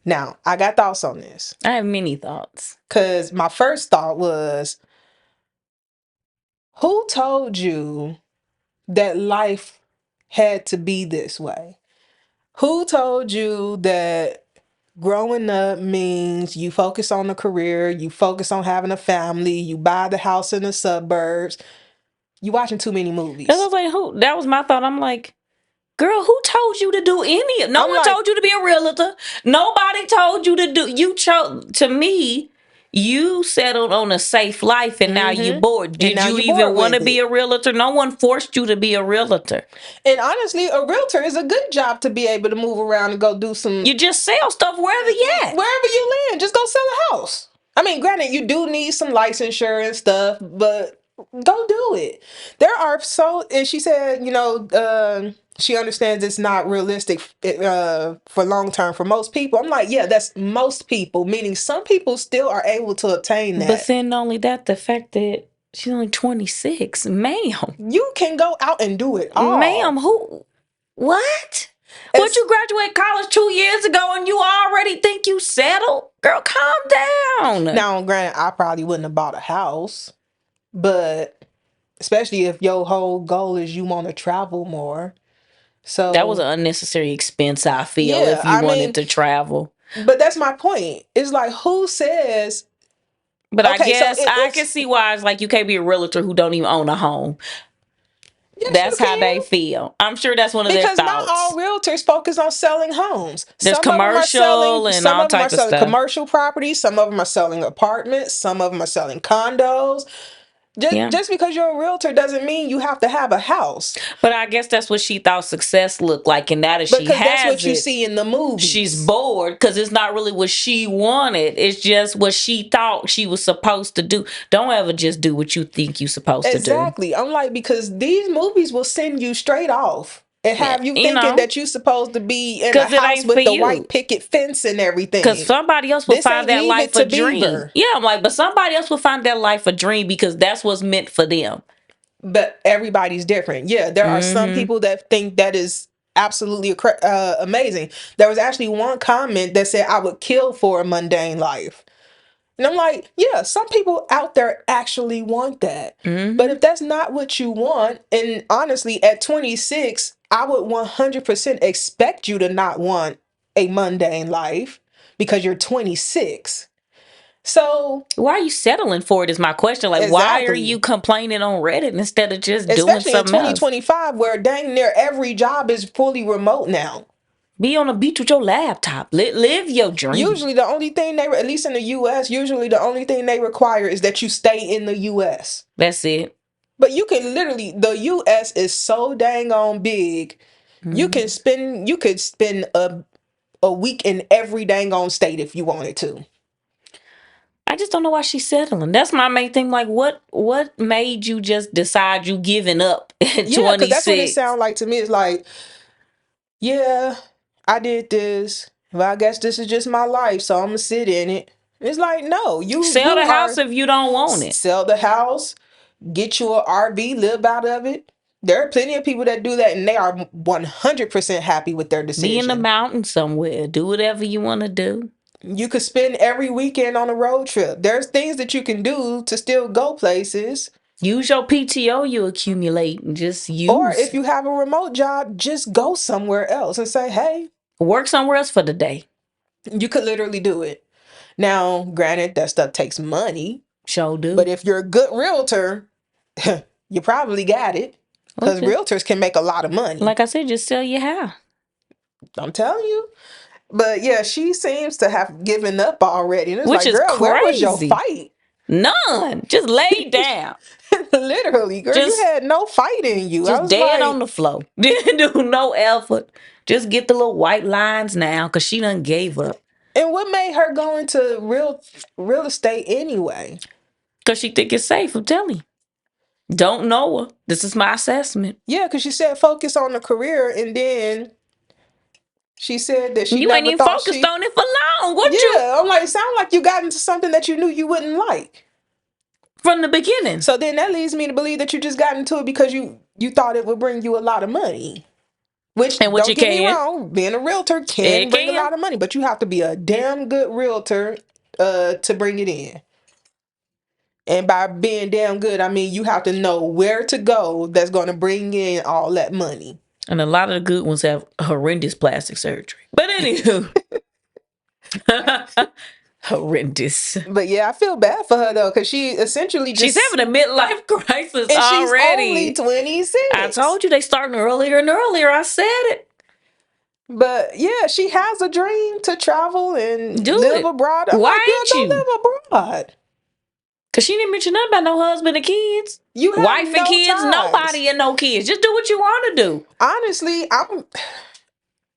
Now, I got thoughts on this I have many thoughts. because my first thought was, who told you that life had to be this way? Who told you that growing up means you focus on a career, you focus on having a family, you buy the house in the suburbs? You watching too many Cause I movies. was like, who? That was my thought. I'm like, girl, who told you to do any? No I'm one like, told you to be a realtor. Nobody told you to do. You chose. To me, you settled on a safe life, and now you mm-hmm. bored. And Did now you you're even bored want to with be it. a realtor? No one forced you to be a realtor. And honestly, a realtor is a good job to be able to move around and go do some You just sell stuff wherever you at. wherever you land, just go sell a house. I mean, granted, you do need some licensure and stuff, but go do it. There are so, and she said, she understands it's not realistic for long term for most people. I'm like, yeah, that's most people, meaning some people still are able to obtain But that. then not only that, the fact that she's only 26, ma'am. You can go out and do it Ma'am, all. who? What? What, As you graduated college 2 years ago and you already think you settled? Girl, calm down. now, granted, I probably wouldn't have bought a house, but especially if your whole goal is you want to travel more. That was So an unnecessary expense, I feel, yeah, if you I wanted mean, to travel. but that's my point. It's like who says But I okay, so guess I can see why it's like you can't be a realtor who don't even own a home. yes you That's how can. they feel. I'm sure that's one of their Because not all thoughts. realtors focus on selling homes. There's commercial and Some all of them are type of selling stuff. commercial properties, some of them are selling apartments, some of them are selling condos. Yeah. Just because you're a realtor doesn't mean you have to have a house. But I guess that's what she thought success looked like. And now that she Because that's has what you it, see in the she's movies. bored because it's not really what she wanted. It's just what she thought she was supposed to do. Don't ever just do what you think you're supposed to do. Exactly. I'm like, because these movies will send you straight off and Yeah, have you you thinking know, that you're supposed to be in a because it house ain't for with the white you. picket fence and Because everything. somebody else will This find ain't that Leave It life a to dream. Beaver. Yeah, I'm like, but somebody else will find that life a dream because that's what's meant for them. But everybody's different. Yeah, there are some Mm-hmm. people that think that is absolutely amazing. There was actually one comment that said, I would kill for a mundane life. And I'm like, yeah, some people out there actually want that. But Mm-hmm. if that's not what you want, and honestly, at 26, I would 100% expect you to not want a mundane life because you're 26. So, Why are you settling for it is my question. Like, why are you exactly. complaining on Reddit instead of just doing Especially in something else? 2025 where dang near every job is fully remote now. Be on the beach with your laptop. Live your dream. Usually the only thing at least in the US, usually the only thing they require is that you stay in the US. That's it. But you can literally, the US is so dang on big. Mm. You could spend a week in every dang on state if you wanted to. I just don't know why she's settling. That's my main thing. Like, what made you just decide you giving up at Yeah, because that's what it 26? sounds like to me. It's like, yeah, I did this. Well, I guess this is just my life, so I'm gonna sit in it. It's like, no, Sell you the house are if you don't want it. sell the house, get you a RV, live out of it. There are plenty of people that do that, and they are 100% happy with their Be in the decision. mountains somewhere. Do whatever you want to do. You could spend every weekend on a road trip. There's things that you can do to still go places. Use your PTO you accumulate and just Or use if it. you have a remote job, just go somewhere else and say, hey, Work somewhere else for the day. you could literally do it. Now, granted, that stuff takes money, Sure but do. if you're a good realtor, you probably got it Or because just, realtors can make a lot of money. like I said, just sell your house. I'm telling you. But yeah, she seems to have given up already. And it's Which like, is girl, where was your crazy. fight? None. Just lay down. Literally, girl, you Just had no fight in you. I just was dead on like, the floor. Didn't do no effort. Just get the little white lines now because she done gave up. and what made her go into real estate anyway? Because she think it's safe. I'm telling you. Don't know her. This is my assessment. Yeah, because she said focus on the career, and then she said that she You ain't never even thought focused she. on it for long. What you Yeah, I'm like, it sound like you got into something that you knew you wouldn't like. from the beginning? So then that leads me to believe that you just got into it because you thought it would bring you a lot of money. Which, And what you don't get me can. wrong, being a realtor It can bring a can. lot of money, but you have to be a damn good realtor to bring it in. And by being damn good, I mean you have to know where to go that's going to bring in all that money. And a lot of the good ones have horrendous plastic surgery. But anywho, horrendous. But yeah, I feel bad for her though, because she essentially She's just, having a midlife crisis and she's only already. I 26. told you they starting earlier and earlier. I said it. But yeah, she has a dream to travel and Do live it. abroad. I'm like, Why girl, ain't don't you? live abroad. Because she didn't mention nothing about no husband and kids. You have Wife and no kids, ties. nobody and no kids. Just do what you want to do. Honestly,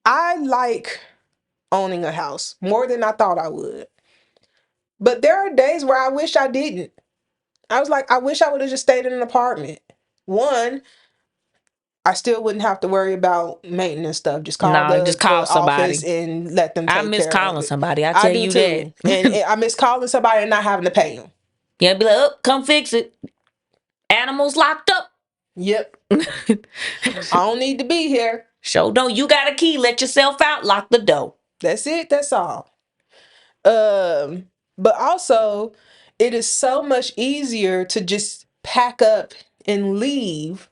I like owning a house more than I thought I would. But there are days where I wish I didn't. I was like, I wish I would have just stayed in an apartment. One, I still wouldn't have to worry about maintenance stuff. Just call No, just call the office somebody. and let them I take miss care of calling it. somebody. I I tell do you too. And that. I miss calling somebody and not having to pay them. Yeah, be like, oh, come fix it. Animals locked up. Yep. I don't need to be here. Show don't. You got a key. Let yourself out. Lock the door. That's it. That's all. But also, it is so much easier to just pack up and leave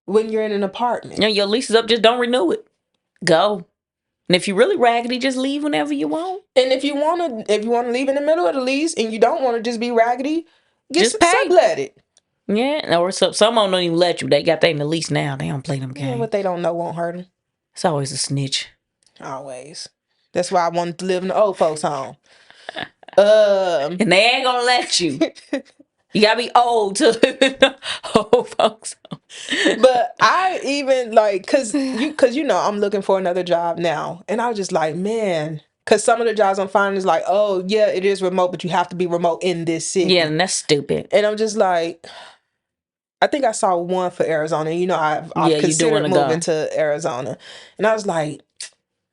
when you're in an You apartment. know, your lease is up. Just don't renew it. Go. And if you're really raggedy, just leave whenever you want. And if you want to leave in the middle of the lease and you don't want to just be raggedy, Just pay. sublet it. Yeah. Or some don't even let you. They got that in the lease now. They don't play them Yeah, games. what they don't know won't hurt them. It's always a snitch. Always. That's why I wanted to live in the old folks' home. Um, And they ain't gonna let you. You gotta be old to live in the old folks. but I even like cause you know I'm looking for another job now, and I was just like, man, cause some of the jobs I'm finding is like, oh yeah, it is remote, but you have to be remote in this Yeah, city, and that's stupid. and I'm just like, I think I saw one for Arizona. You know, I've Yeah, you do want considered to moving go. to Arizona, and I was like,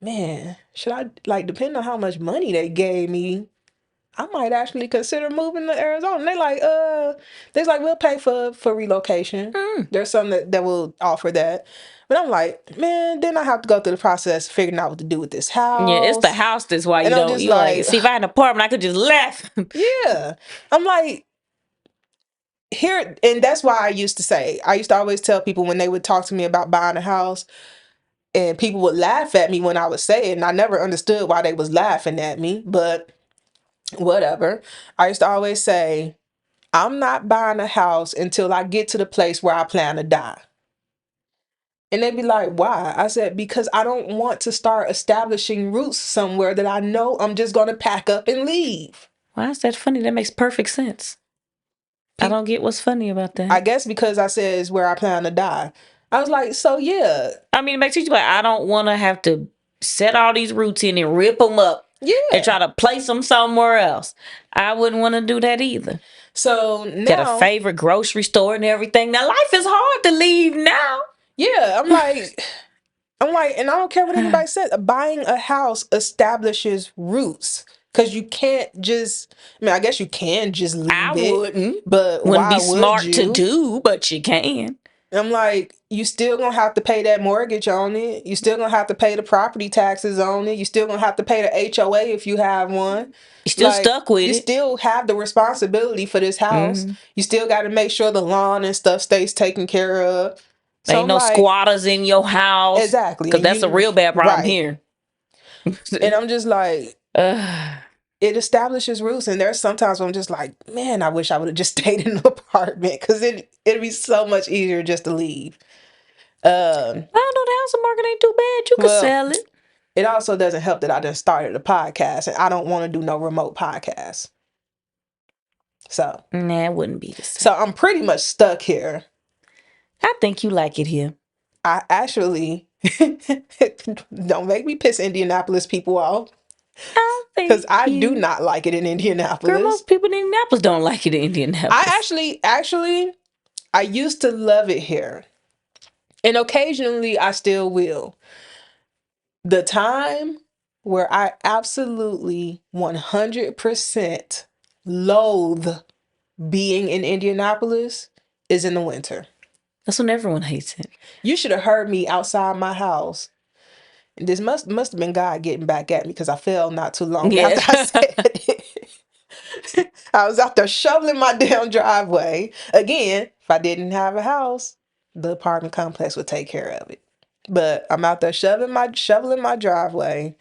man, should I like depending on how much money they gave me, I might actually consider moving to Arizona. And they're like, we'll pay for relocation. Mm. There's some that will offer that. But I'm like, man, then I have to go through the process of figuring out what to do with this Yeah, it's the house. house that's why And you I'm don't. just You like like, see if I had an apartment, I could just left. yeah. I'm like, here, and that's why I used to always tell people when they would talk to me about buying a house, and people would laugh at me when I would say it, and I never understood why they was laughing at me, but whatever. I used to always say, I'm not buying a house until I get to the place where I plan to die. And they'd be like, why? I said, because I don't want to start establishing roots somewhere that I know I'm just going to pack up and leave. Why is that funny? That makes perfect sense. I Pe- don't get what's funny about I that. guess because I said it's where I plan to die. I was like, so yeah, I mean, it makes you like, I don't want to have to set all these roots in and rip them up and yeah. try to place them somewhere else. I wouldn't want to do that either. So Get a now, favorite grocery store and everything. Now, life is hard to leave now. yeah, I'm like, and I don't care what anybody said. Buying a house establishes roots because you can't just. I mean, I guess you can just I leave it, wouldn't. but Wouldn't why be would smart to you? do, but you can. I'm like, you still gonna have to pay that mortgage on it. You still gonna have to pay the property taxes on it. You still gonna have to pay the HOA if you have one. You still Like, stuck with you it. still have the responsibility for this house. Mm-hmm. You still got to make sure the lawn and stuff stays taken care of. So Ain't I'm no like, squatters in your house. exactly. Because And that's a you, real bad problem right. here. And I'm just like, uh, it establishes roots. And there's sometimes when I'm just like, man, I wish I would have just stayed in the apartment because it'd be so much easier just to leave. I don't know. The housing market ain't too bad. You could Well, sell it. it also doesn't help that I just started a podcast and I don't want to do no remote podcast. So, Nah, it wouldn't be the same. so I'm pretty much stuck here. I think you like it here. I actually don't make me piss Indianapolis people off I because think I do you. not like it in Girl, Indianapolis. most people in Indianapolis don't like it in I Indianapolis. actually, I used to love it here, and occasionally I still will. The time where I absolutely 100% loathe being in Indianapolis is in the winter. That's when everyone hates it. You should have heard me outside my house. This must have been God getting back at me because I fell not too long Yeah. after I said it. I was out there shoveling my damn driveway. Again, if I didn't have a house, the apartment complex would take care of it. But I'm out there shoveling my driveway.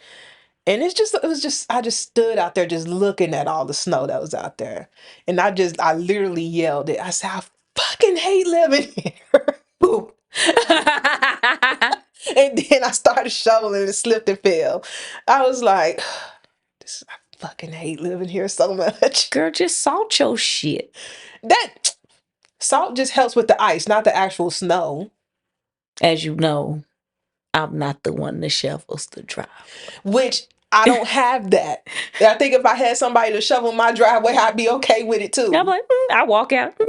And it was just I just stood out there just looking at all the snow that was out there. And I literally yelled it. I said, I fucking hate living here. Boom. And then I started shoveling and slipped and fell. I was like, I fucking hate living here so much. Girl, just salt your shit. That salt just helps with the ice, not the actual snow. As you know, I'm not the one that shovels the driveway. Which I don't have that. I think if I had somebody to shovel my driveway, I'd be okay with it I'm too. like, I walk out.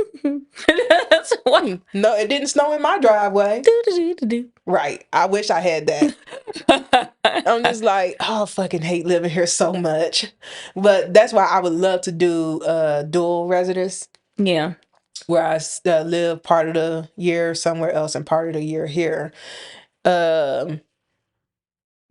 That's what. No, it didn't snow in my driveway. Do. Right. I wish I had that. I'm just like, oh, I fucking hate living here so much. But that's why I would love to do dual residence Yeah. where I live part of the year somewhere else and part of the year here. Um,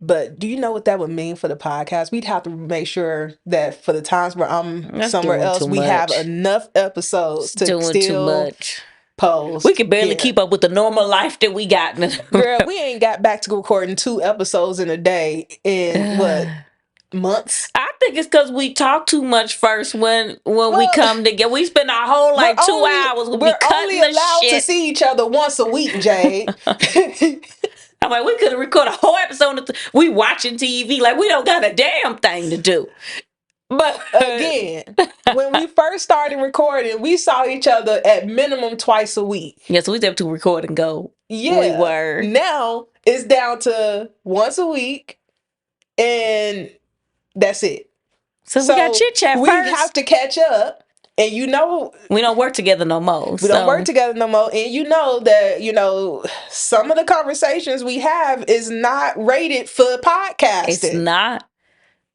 but do you know what that would mean for the podcast? We'd have to make sure that for the times where I'm That's somewhere doing else, too we have much. enough episodes It's to doing too still much. We post can barely here. keep up with the normal life that we got. Girl, we ain't got back to recording 2 episodes in a day in what, months? I think it's because we talk too much first when we Well, come together. We spend our whole like 2 hours. We'll be we're only cutting the allowed to shit. see each other once a week, Jade. I'm like, we could have recorded a whole episode. We watching TV like we don't got a damn thing to do. But Again, when we first started recording, we saw each other at minimum twice a week. yeah, so we have to record and go. We Yeah. were. Now it's down to once a week and that's it. So we got So chit chat we have first. to catch up. And you know, We don't work together no more. we don't work So together no more. And you know that, some of the conversations we have is not rated for it's podcasting. not.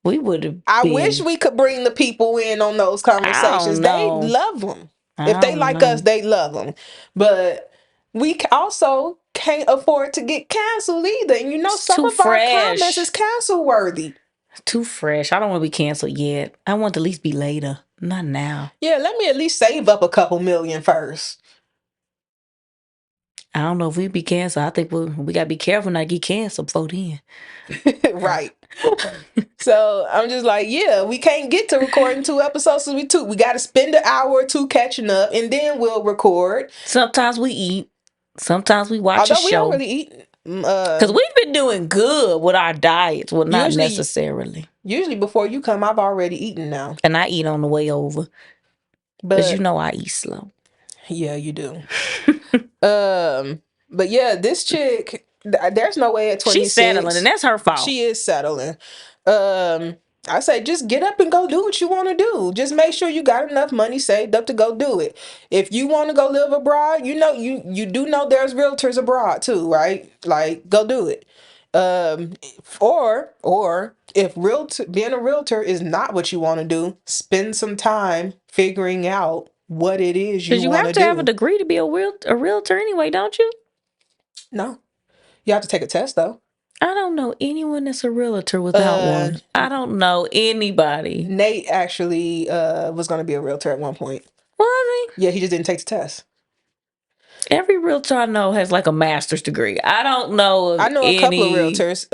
We would have I wish been. we could bring the people in on those I conversations. don't They know. love them. If I they don't like us, know. they love them. But we also can't afford to get canceled either. And It's some too of our comments fresh. is cancel worthy. Too fresh. I don't want to be canceled yet. I want to at least be later. Not now. Yeah, let me at least save up a couple million first. I don't know if we be canceled. I think we got to be careful not to get canceled before then. Right. So I'm just like, yeah, we can't get to recording 2 episodes since we got to spend an hour or two catching up, and then we'll record. Sometimes we eat. Sometimes we watch a Although we don't show. really eat. Because we've been doing good with our diets. Well, not Usually, necessarily. usually before you come, I've already eaten now. And I eat on the way over. Because you But know I eat slow. yeah, you do. But yeah, this chick, there's no way at She's settling, and 26. that's her fault. She is settling. Um, I say just get up and go do what you want to do. Just make sure you got enough money saved up to go do it. If you want to go live abroad, you do know there's realtors abroad too, right? Like go do it. Um, or if being a realtor is not what you want to do, spend some time figuring out what it is you Because you want have to to have a do. degree to be a realtor anyway, don't you? No, you have to take a test though. I don't know anyone that's a realtor without Uh, one. I don't know anybody. Nate actually was going to be a realtor at one point. Was Yeah, he just didn't take the test. he? Every realtor I know has like a master's degree. I don't know I of know a couple of any. realtors.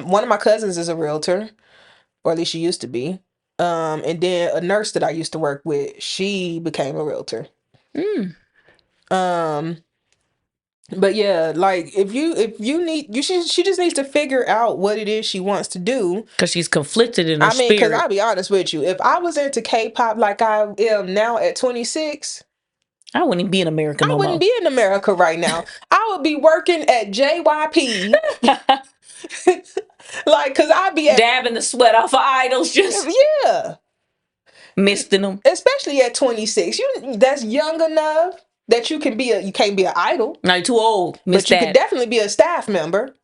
One of my cousins is a realtor, or at least she used to be. And then a nurse that I used to work with, she became a realtor. Mm, Um, but yeah, like if you need she just needs to figure out what it is she wants to do. because she's conflicted in her I mean, because I'll spirit. be honest with you, if I was into K-pop like I am now at 26, I wouldn't even be in America I no wouldn't more. be in America right now. I would be working at JYP. Like, cause I'd be at, Dabbing the sweat off of idols, just yeah, misting them. especially at 26. That's young enough that you can't be an idol, Like too old. Miss but you could that. definitely be a staff member.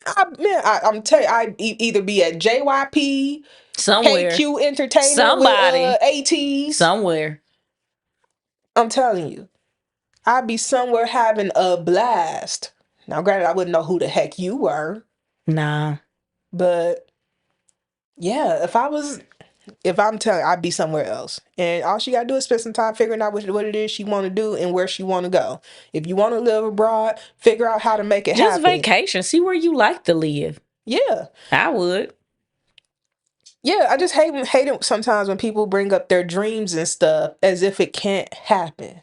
I'm telling you, either be at JYP, Somewhere. KQ Entertainment with Somebody. ATs. Somewhere. I'm telling you, I'd be somewhere having a blast. Now, granted, I wouldn't know who the heck you were, Nah. but yeah, if I'm telling, I'd be somewhere else. And all she gotta do is spend some time figuring out what it is she want to do and where she want to go. If you want to live abroad, figure out how to make it Just happen. vacation. See where you like to live. Yeah, I would. yeah. I just hate it sometimes when people bring up their dreams and stuff as if it can't happen.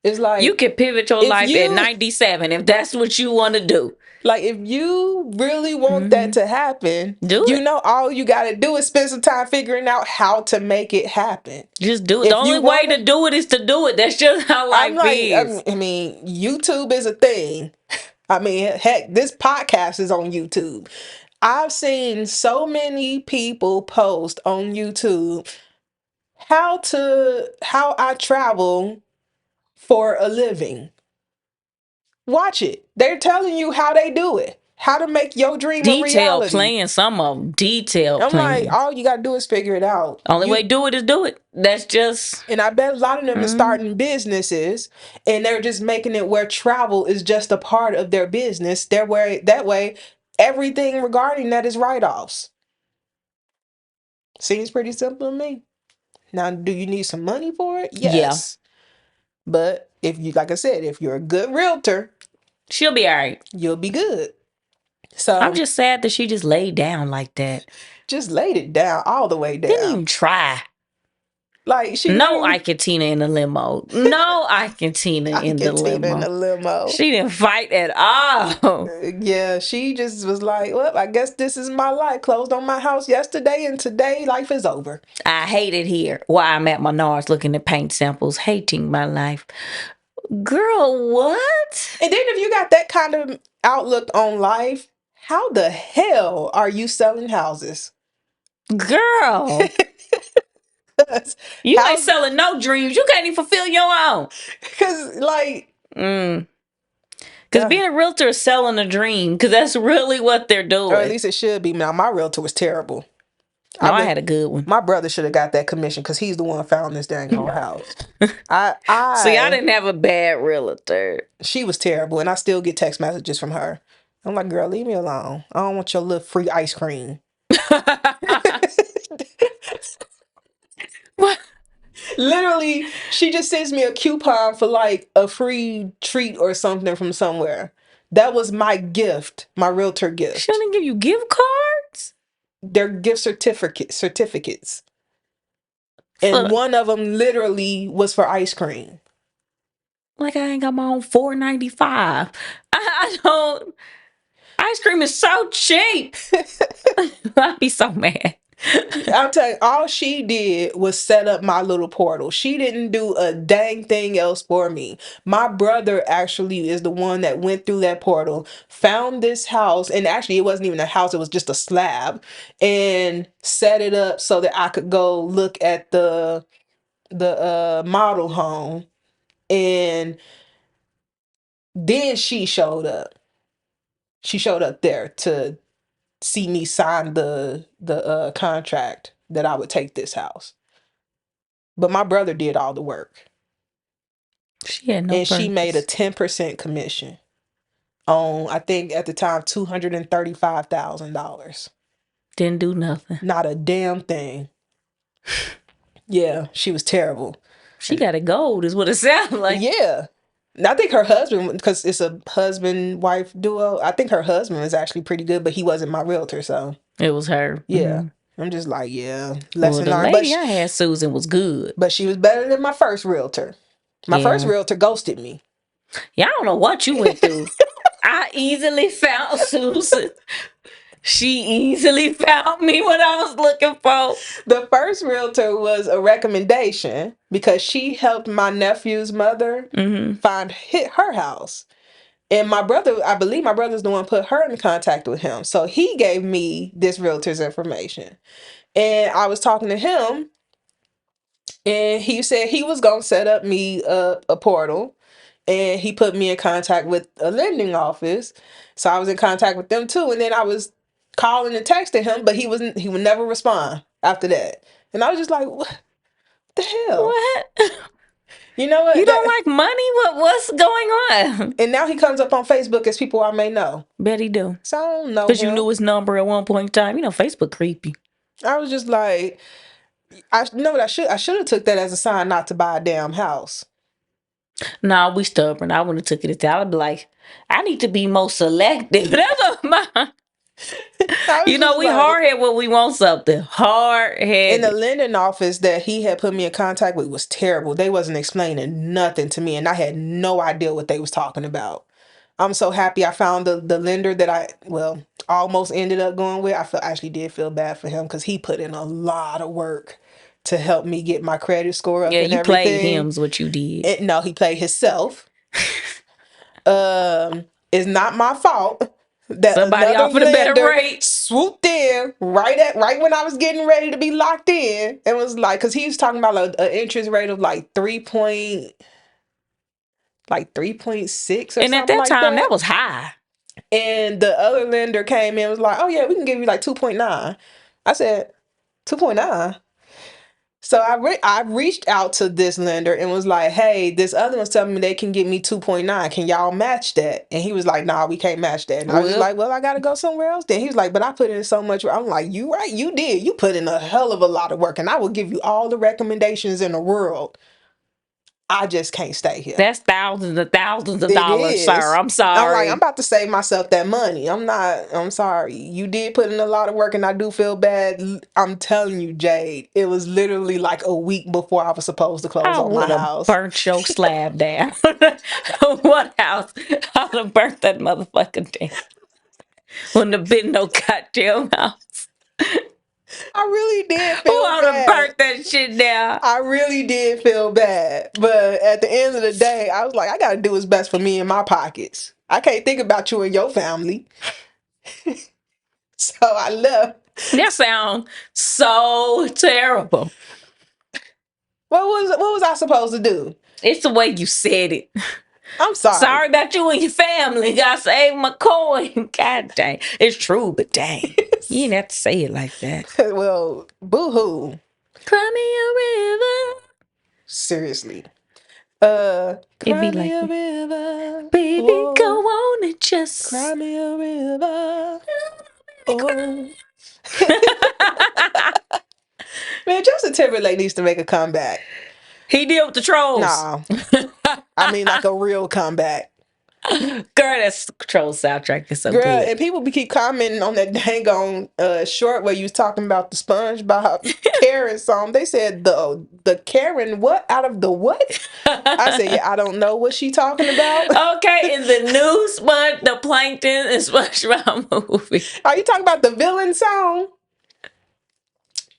It's You like can pivot your if life at you 97 if that's what you want to do. like if you really want that Hmm. to happen, Do it. all you gotta do is spend some time figuring out how to make it happen. Just do it. The If only you way want to to do it is to do it. That's just how I'm life like, is. I mean, YouTube is a thing. I mean, heck, this podcast is on YouTube. I've seen so many people post on YouTube how I travel for a living. Watch it. They're telling you how they do it. How to make your dream a Detailed reality. plan, some of them. Detailed I'm like, plan. all you gotta do is figure it out. Only way to do it is do it. That's just. And I bet a lot of them are Mm, starting businesses and they're just making it where travel is just a part of their business. That way, everything regarding that is write-offs. Seems pretty simple to me. Now, do you need some money for it? yeah. Yes. But if you, like I said, if you're a good realtor, She'll be all right. you'll be good. I'm So just sad that she just laid down like that. just laid it down all the way Didn't down. even try. Like she No literally, Ike and Tina in the limo. No Ike and Tina I in the can Tina in the limo. limo. She didn't fight at all. Yeah, she just was like, well, I guess this is my life. Closed on my house yesterday, and today life is over. I hate it here. Why I'm at Menards looking at paint samples, hating my life. Girl, what? And then if you got that kind of outlook on life, how the hell are you selling houses? Girl, you ain't How's selling no dreams. You can't even fulfill your own. because like Mm. Because uh, being a realtor is selling a dream. Because that's really what they're or at doing. least it should be. Now my realtor was terrible. I No, I bet had a good one. my brother should have got that commission because he's the one who found this dang old house. See, I I didn't have a bad realtor. She was terrible, and I still get text messages from her. I'm like, girl, leave me alone. I don't want your little free ice cream. What? Literally, she just sends me a coupon for like a free treat or something from somewhere. That was my gift, my realtor She gift. only give you gift cards? Their gift certificates. And For one of them literally was for ice cream. like I ain't got my own $4.95. I don't. Ice cream is so cheap. I'd be so mad. I'm telling you, all she did was set up my little portal. She didn't do a dang thing else for me. My brother actually is the one that went through that portal, found this house, and actually it wasn't even a house, it was just a slab, and set it up so that I could go look at the model home. And then she showed up. She showed up there to see me sign the contract that I would take this house. But my brother did all the work. She had no And she made a purpose. 10% commission on, I think at the time, $235,000. Didn't do nothing. Not a damn thing. Yeah, she was terrible. She got it gold, is what it sounds like. Yeah. And I think her husband, because it's a husband wife duo, I think her husband was actually pretty good, but he wasn't my realtor. So, It was her. yeah. I'm just like, yeah, Well, lesson the learned. lady I had, Susan, was good. But she was better than my first realtor. My first Yeah. realtor ghosted me. Yeah, I don't know what you went through. I easily found Susan. She easily found me what I was looking for. The first realtor was a recommendation because she helped my nephew's mother Hmm. find her house. And my brother, I believe my brother's the one put her in contact with him. So he gave me this realtor's information. And I was talking to him, and he said he was going to set up me a portal. And he put me in contact with a lending office. So I was in contact with them too. And then I was calling and texting him, but he would never respond after that. And I was just like, what the hell? What? You know You what? don't like money? What's going on? And now he comes up on Facebook as people I may know. Bet he do. So I don't know Because you him. knew his number at one point in time. You know, Facebook creepy. I was just like, I know what I should have took that as a sign not to buy a damn house. Nah, we stubborn. I wouldn't have took it as that. I'd be like, I need to be more selective. That's what my I was you know, just we like, hard head when we want something. Hard and the headed. lending office that he had put me in contact with was terrible. They wasn't explaining nothing to me, and I had no idea what they was talking about. I'm so happy I found the lender that I, well, almost ended up going with. Actually did feel bad for him because he put in a lot of work to help me get my credit score up Yeah, and you played everything. him's what you did. And no, he played himself. It's not my fault that Somebody another offered a better lender rate. swooped in right when I was getting ready to be locked in, and was like, because he was talking about an interest rate of like 3.6 or And at something that like time, that that. was high. And the other lender came in and was like, oh yeah, we can give you like 2.9. I said 2.9. So I reached out to this lender and was like, hey, this other one's telling me they can get me 2.9. Can y'all match that? And he was like, nah, we can't match that. And I was just Well, like, well, I gotta go somewhere else. Then he was like, but I put in so much work. I'm like, you right, you did. You put in a hell of a lot of work, and I will give you all the recommendations in the world. I just can't stay here. that's thousands and thousands of It dollars, sir. is. I'm I'm like, I'm sorry. about to save myself that money. I'm sorry. You did put in a lot of work, and I do feel bad. I'm telling you, Jade, it was literally like a week before I was supposed to close I on my would have house. burnt your slab down. What house? I would have burnt that motherfucker down. Wouldn't have been no goddamn house. I really did Oh, feel I would have bad. burnt that shit down. I really did feel bad. But at the end of the day, I was like, I got to do what's best for me in my pockets. I can't think about you and your family. So I left. That sounds so terrible. What was I supposed to do? It's the way you said it. I'm sorry. Sorry about you and your family. Gotta save my coin. God dang. It's true, but dang. You didn't have to say it like that. Well, boo-hoo. Cry me a river. Seriously. It'd Cry be me like, a river. baby, go Oh, on and cry just me a river. cry. Oh. Man, Justin Timberlake needs to make a comeback. He did with the trolls. Nah, I mean like a real comeback. Girl, that troll soundtrack is so Girl, good. and people be keep commenting on that dang on short where you was talking about the SpongeBob Karen song. They said the Karen what out of the what? I said, yeah, I don't know what she talking about. Okay, in the new the Plankton and SpongeBob movie. Are you talking about the villain song?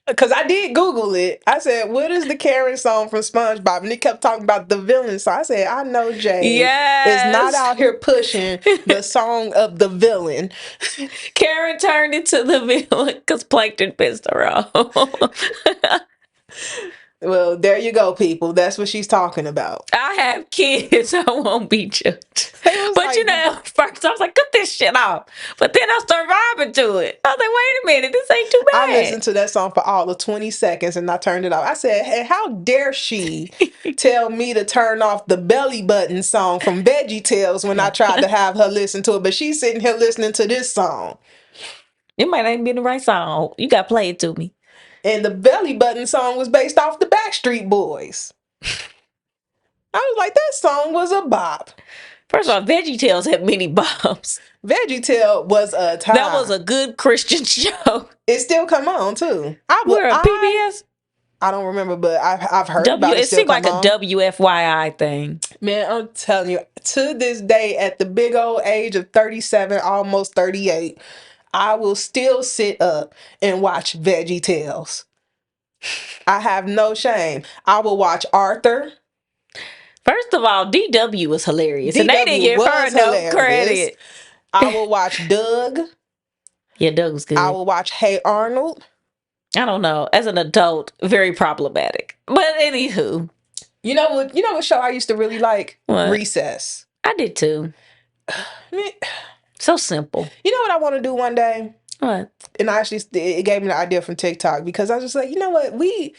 Because I did Google it. I said, what is the Karen song from SpongeBob? And it kept talking about the villain song. I said, I know Jade is not Yes. out here pushing the song of the villain. Karen turned into the villain because Plankton pissed her off. Well, there you go, people. That's what she's talking about. I have kids. I won't be judged. They was But like, at first I was like, cut this shit off. But then I started vibing to it. I was like, wait a minute, this ain't too I bad. listened to that song for all of 20 seconds and I turned it off. I said, hey, how dare she tell me to turn off the belly button song from Veggie Tales when I tried to have her listen to it, but she's sitting here listening to this song. It might not even be the right song. You got to play it to me. And the belly button song was based off the Backstreet Boys. I was like, that song was a bop. First of all, Veggie Tales had many bombs. Veggie Tale was a time. That was a good Christian show. It still come on too. We're a PBS? I don't remember, but I've heard about it. It seemed like a WFYI thing. Man, I'm telling you, to this day, at the big old age of 37, almost 38, I will still sit up and watch Veggie Tales. I have no shame. I will watch Arthur. First of all, DW was hilarious. And they didn't DW give her was no hilarious. credit. I will watch Doug. Yeah, Doug was good. I will watch Hey Arnold. I don't know. As an adult, very problematic. But anywho. You know what show I used to really like? What? Recess. I did too. So simple. You know what I want to do one day? What? And it gave me the idea from TikTok because I was just like, you know what? We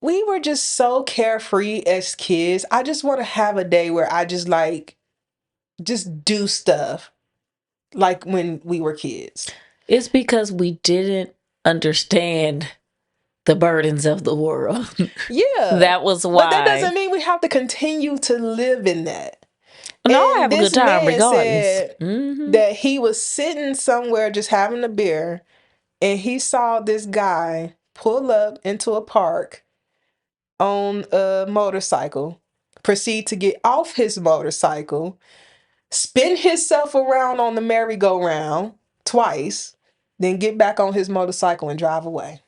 were just so carefree as kids. I just want to have a day where I just do stuff like when we were kids. It's because we didn't understand the burdens of the world. Yeah. That was why. But that doesn't mean we have to continue to live in that. No, I And have a this good time man regardless. said that he was sitting somewhere just having a beer and he saw this guy pull up into a park on a motorcycle, proceed to get off his motorcycle, spin himself around on the merry-go-round twice, then get back on his motorcycle and drive away.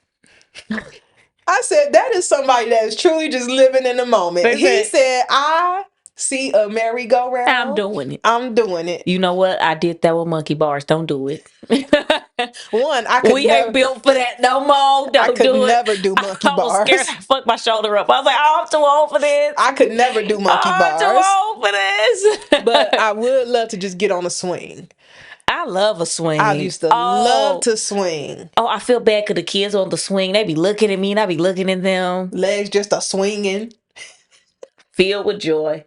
I said, that is somebody that is truly just living in the moment. He said, I see a merry-go-round. I'm doing it. I'm doing it. You know what? I did that with monkey bars. Don't do it. One, we ain't built for that no more. I could never do monkey bars. I was scared I fucked my shoulder up. I was like, oh, I'm too old for this. I could never do monkey bars. I'm too old for this. But I would love to just get on a swing. I love a swing. I used to love to swing. Oh, I feel bad because the kids on the swing, they be looking at me and I be looking at them. Legs just a swinging. Filled with joy.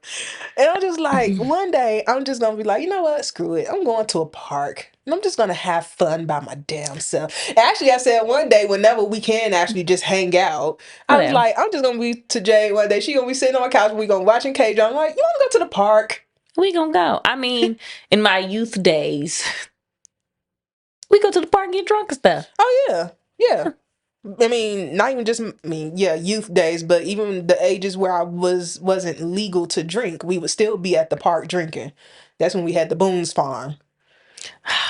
And I'm just like, one day, I'm just going to be like, you know what? Screw it. I'm going to a park. And I'm just going to have fun by my damn self. Actually, I said one day, whenever we can actually just hang out, I was like, I'm just going to be to Jay one day. She going to be sitting on my couch. We going to watching K John. I'm like, you want to go to the park? We going to go. I mean, in my youth days, we go to the park and get drunk and stuff. Oh, yeah. Yeah. I mean, not even just, youth days, but even the ages where I wasn't legal to drink, we would still be at the park drinking. That's when we had the Boone's Farm.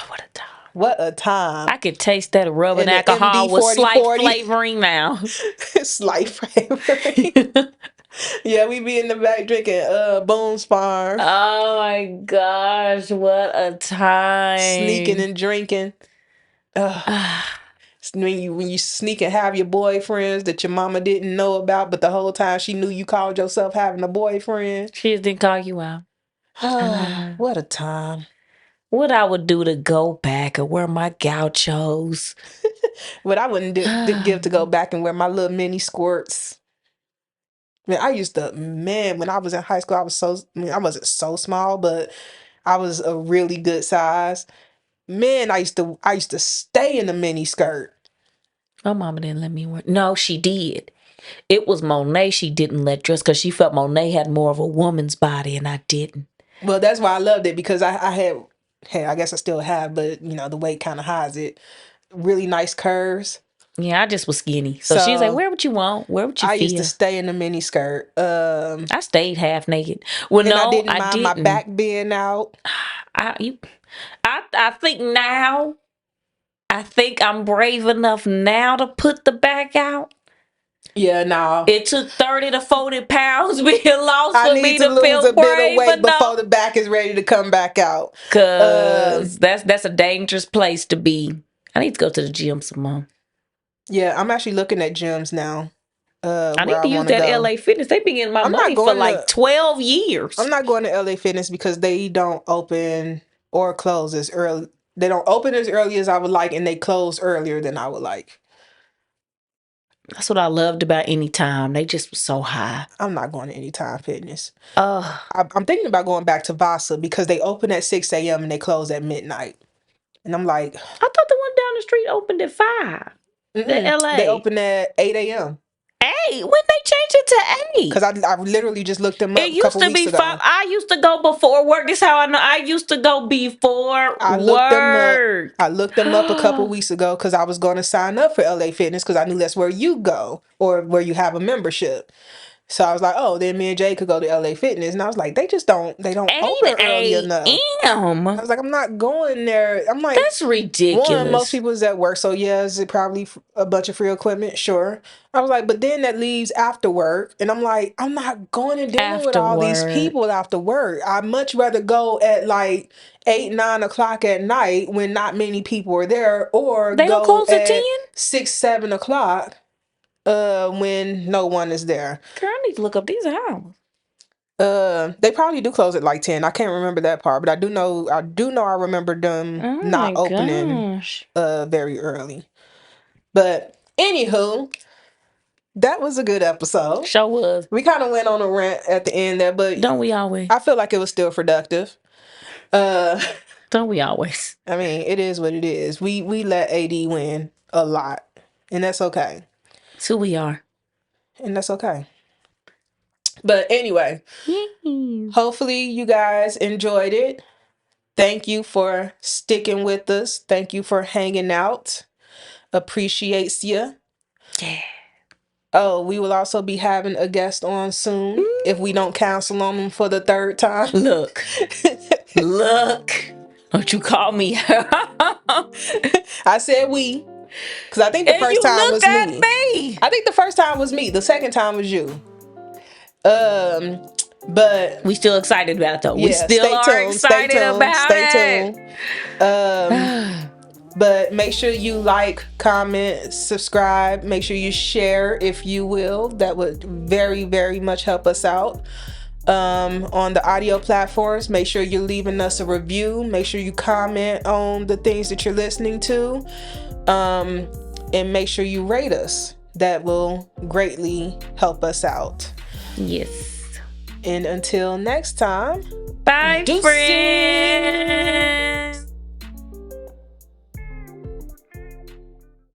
What a time. What a time. I could taste that rubbing alcohol with slight flavoring now. Slight flavoring. Yeah, we be in the back drinking Boone's Farm. Oh my gosh, what a time. Sneaking and drinking. When you sneak and have your boyfriends that your mama didn't know about, but the whole time she knew you called yourself having a boyfriend. She just didn't call you out. What a time. What I would do to go back and wear my gauchos. What I wouldn't give to go back and wear my little mini skirts. Man, when I was in high school, I wasn't so small, but I was a really good size. Man, I used to stay in the mini skirt. My mama didn't let me wear. No, she did. It was Monet she didn't let dress because she felt Monet had more of a woman's body and I didn't. Well, that's why I loved it because I had, hey, I guess I still have, but you know, the weight kind of hides it. Really nice curves. Yeah, I just was skinny. So she's like, So wear what you want, wear what you I used to feel. stay in the mini skirt. I stayed half naked. Well, And I no, didn't I mind my didn't. back being out. I think now, I think I'm brave enough now to put the back out. Yeah, no. It took 30 to 40 pounds being lost I for need me to to lose feel a bit of brave weight before enough. the back is ready to come back out. Cause that's a dangerous place to be. I need to go to the gym some more. Yeah, I'm actually looking at gyms now, I where need I to use want to that go. LA Fitness. They've been getting my I'm not money for going like to 12 years. I'm not going to LA Fitness because they don't open or close as early. They don't open as early as I would like, and they close earlier than I would like. That's what I loved about Anytime. They just were so high. I'm not going to Anytime Fitness. Uh, I'm thinking about going back to Vasa because they open at 6 a.m. and they close at midnight. And I'm like, I thought the one down the street opened at 5. The mm-mm. They LA. open at 8 a.m. 8. When they changed it to 8? Because I literally just looked them It up a used couple to weeks be 5. ago. I used to go before work. This is how I know. I used to go before I looked them up. work. I looked them up a couple weeks ago because I was going to sign up for LA Fitness because I knew that's where you go or where you have a membership. So I was like, oh, then me and Jay could go to LA Fitness. And I was like, they don't 8 open early enough. I a.m. was like, I'm not going there. I'm like, That's one, most ridiculous. people is at work, so yeah, is it probably a bunch of free equipment? Sure. I was like, but then that leaves after work, and I'm like, I'm not going and dealing with After all these work. people after work. I'd much rather go at like 8, 9 o'clock at night when not many people are there, or They don't go close at 10? at 6, 7 o'clock when no one is there. Girl, I need to look up these hours. They probably do close at like 10. I can't remember that part, but I remember them Oh not my opening gosh. very early. But anywho, that was a good episode. Show was. We kind of went on a rant at the end there, but Don't we always? I feel like it was still productive. Uh, Don't we always? I mean, it is what it is. We let AD win a lot, and that's okay. It's who we are. And that's okay. But anyway, hopefully you guys enjoyed it. Thank you for sticking with us. Thank you for hanging out. Appreciates you. Yeah. Oh, we will also be having a guest on soon if we don't cancel on them for the third time. Look. Look. Don't you call me. I said we, because I think the And first you time looked was at me. me. I think the first time was me. The second time was you. But We still excited about it though. We yeah, still stay are tuned, stay excited tuned, about stay it. tuned. But make sure you like, comment, subscribe. Make sure you share if you will. That would very, very much help us out. On the audio platforms, make sure you're leaving us a review. Make sure you comment on the things that you're listening to. And make sure you rate us. That will greatly help us out. Yes. And until next time, Bye, deuces. friends.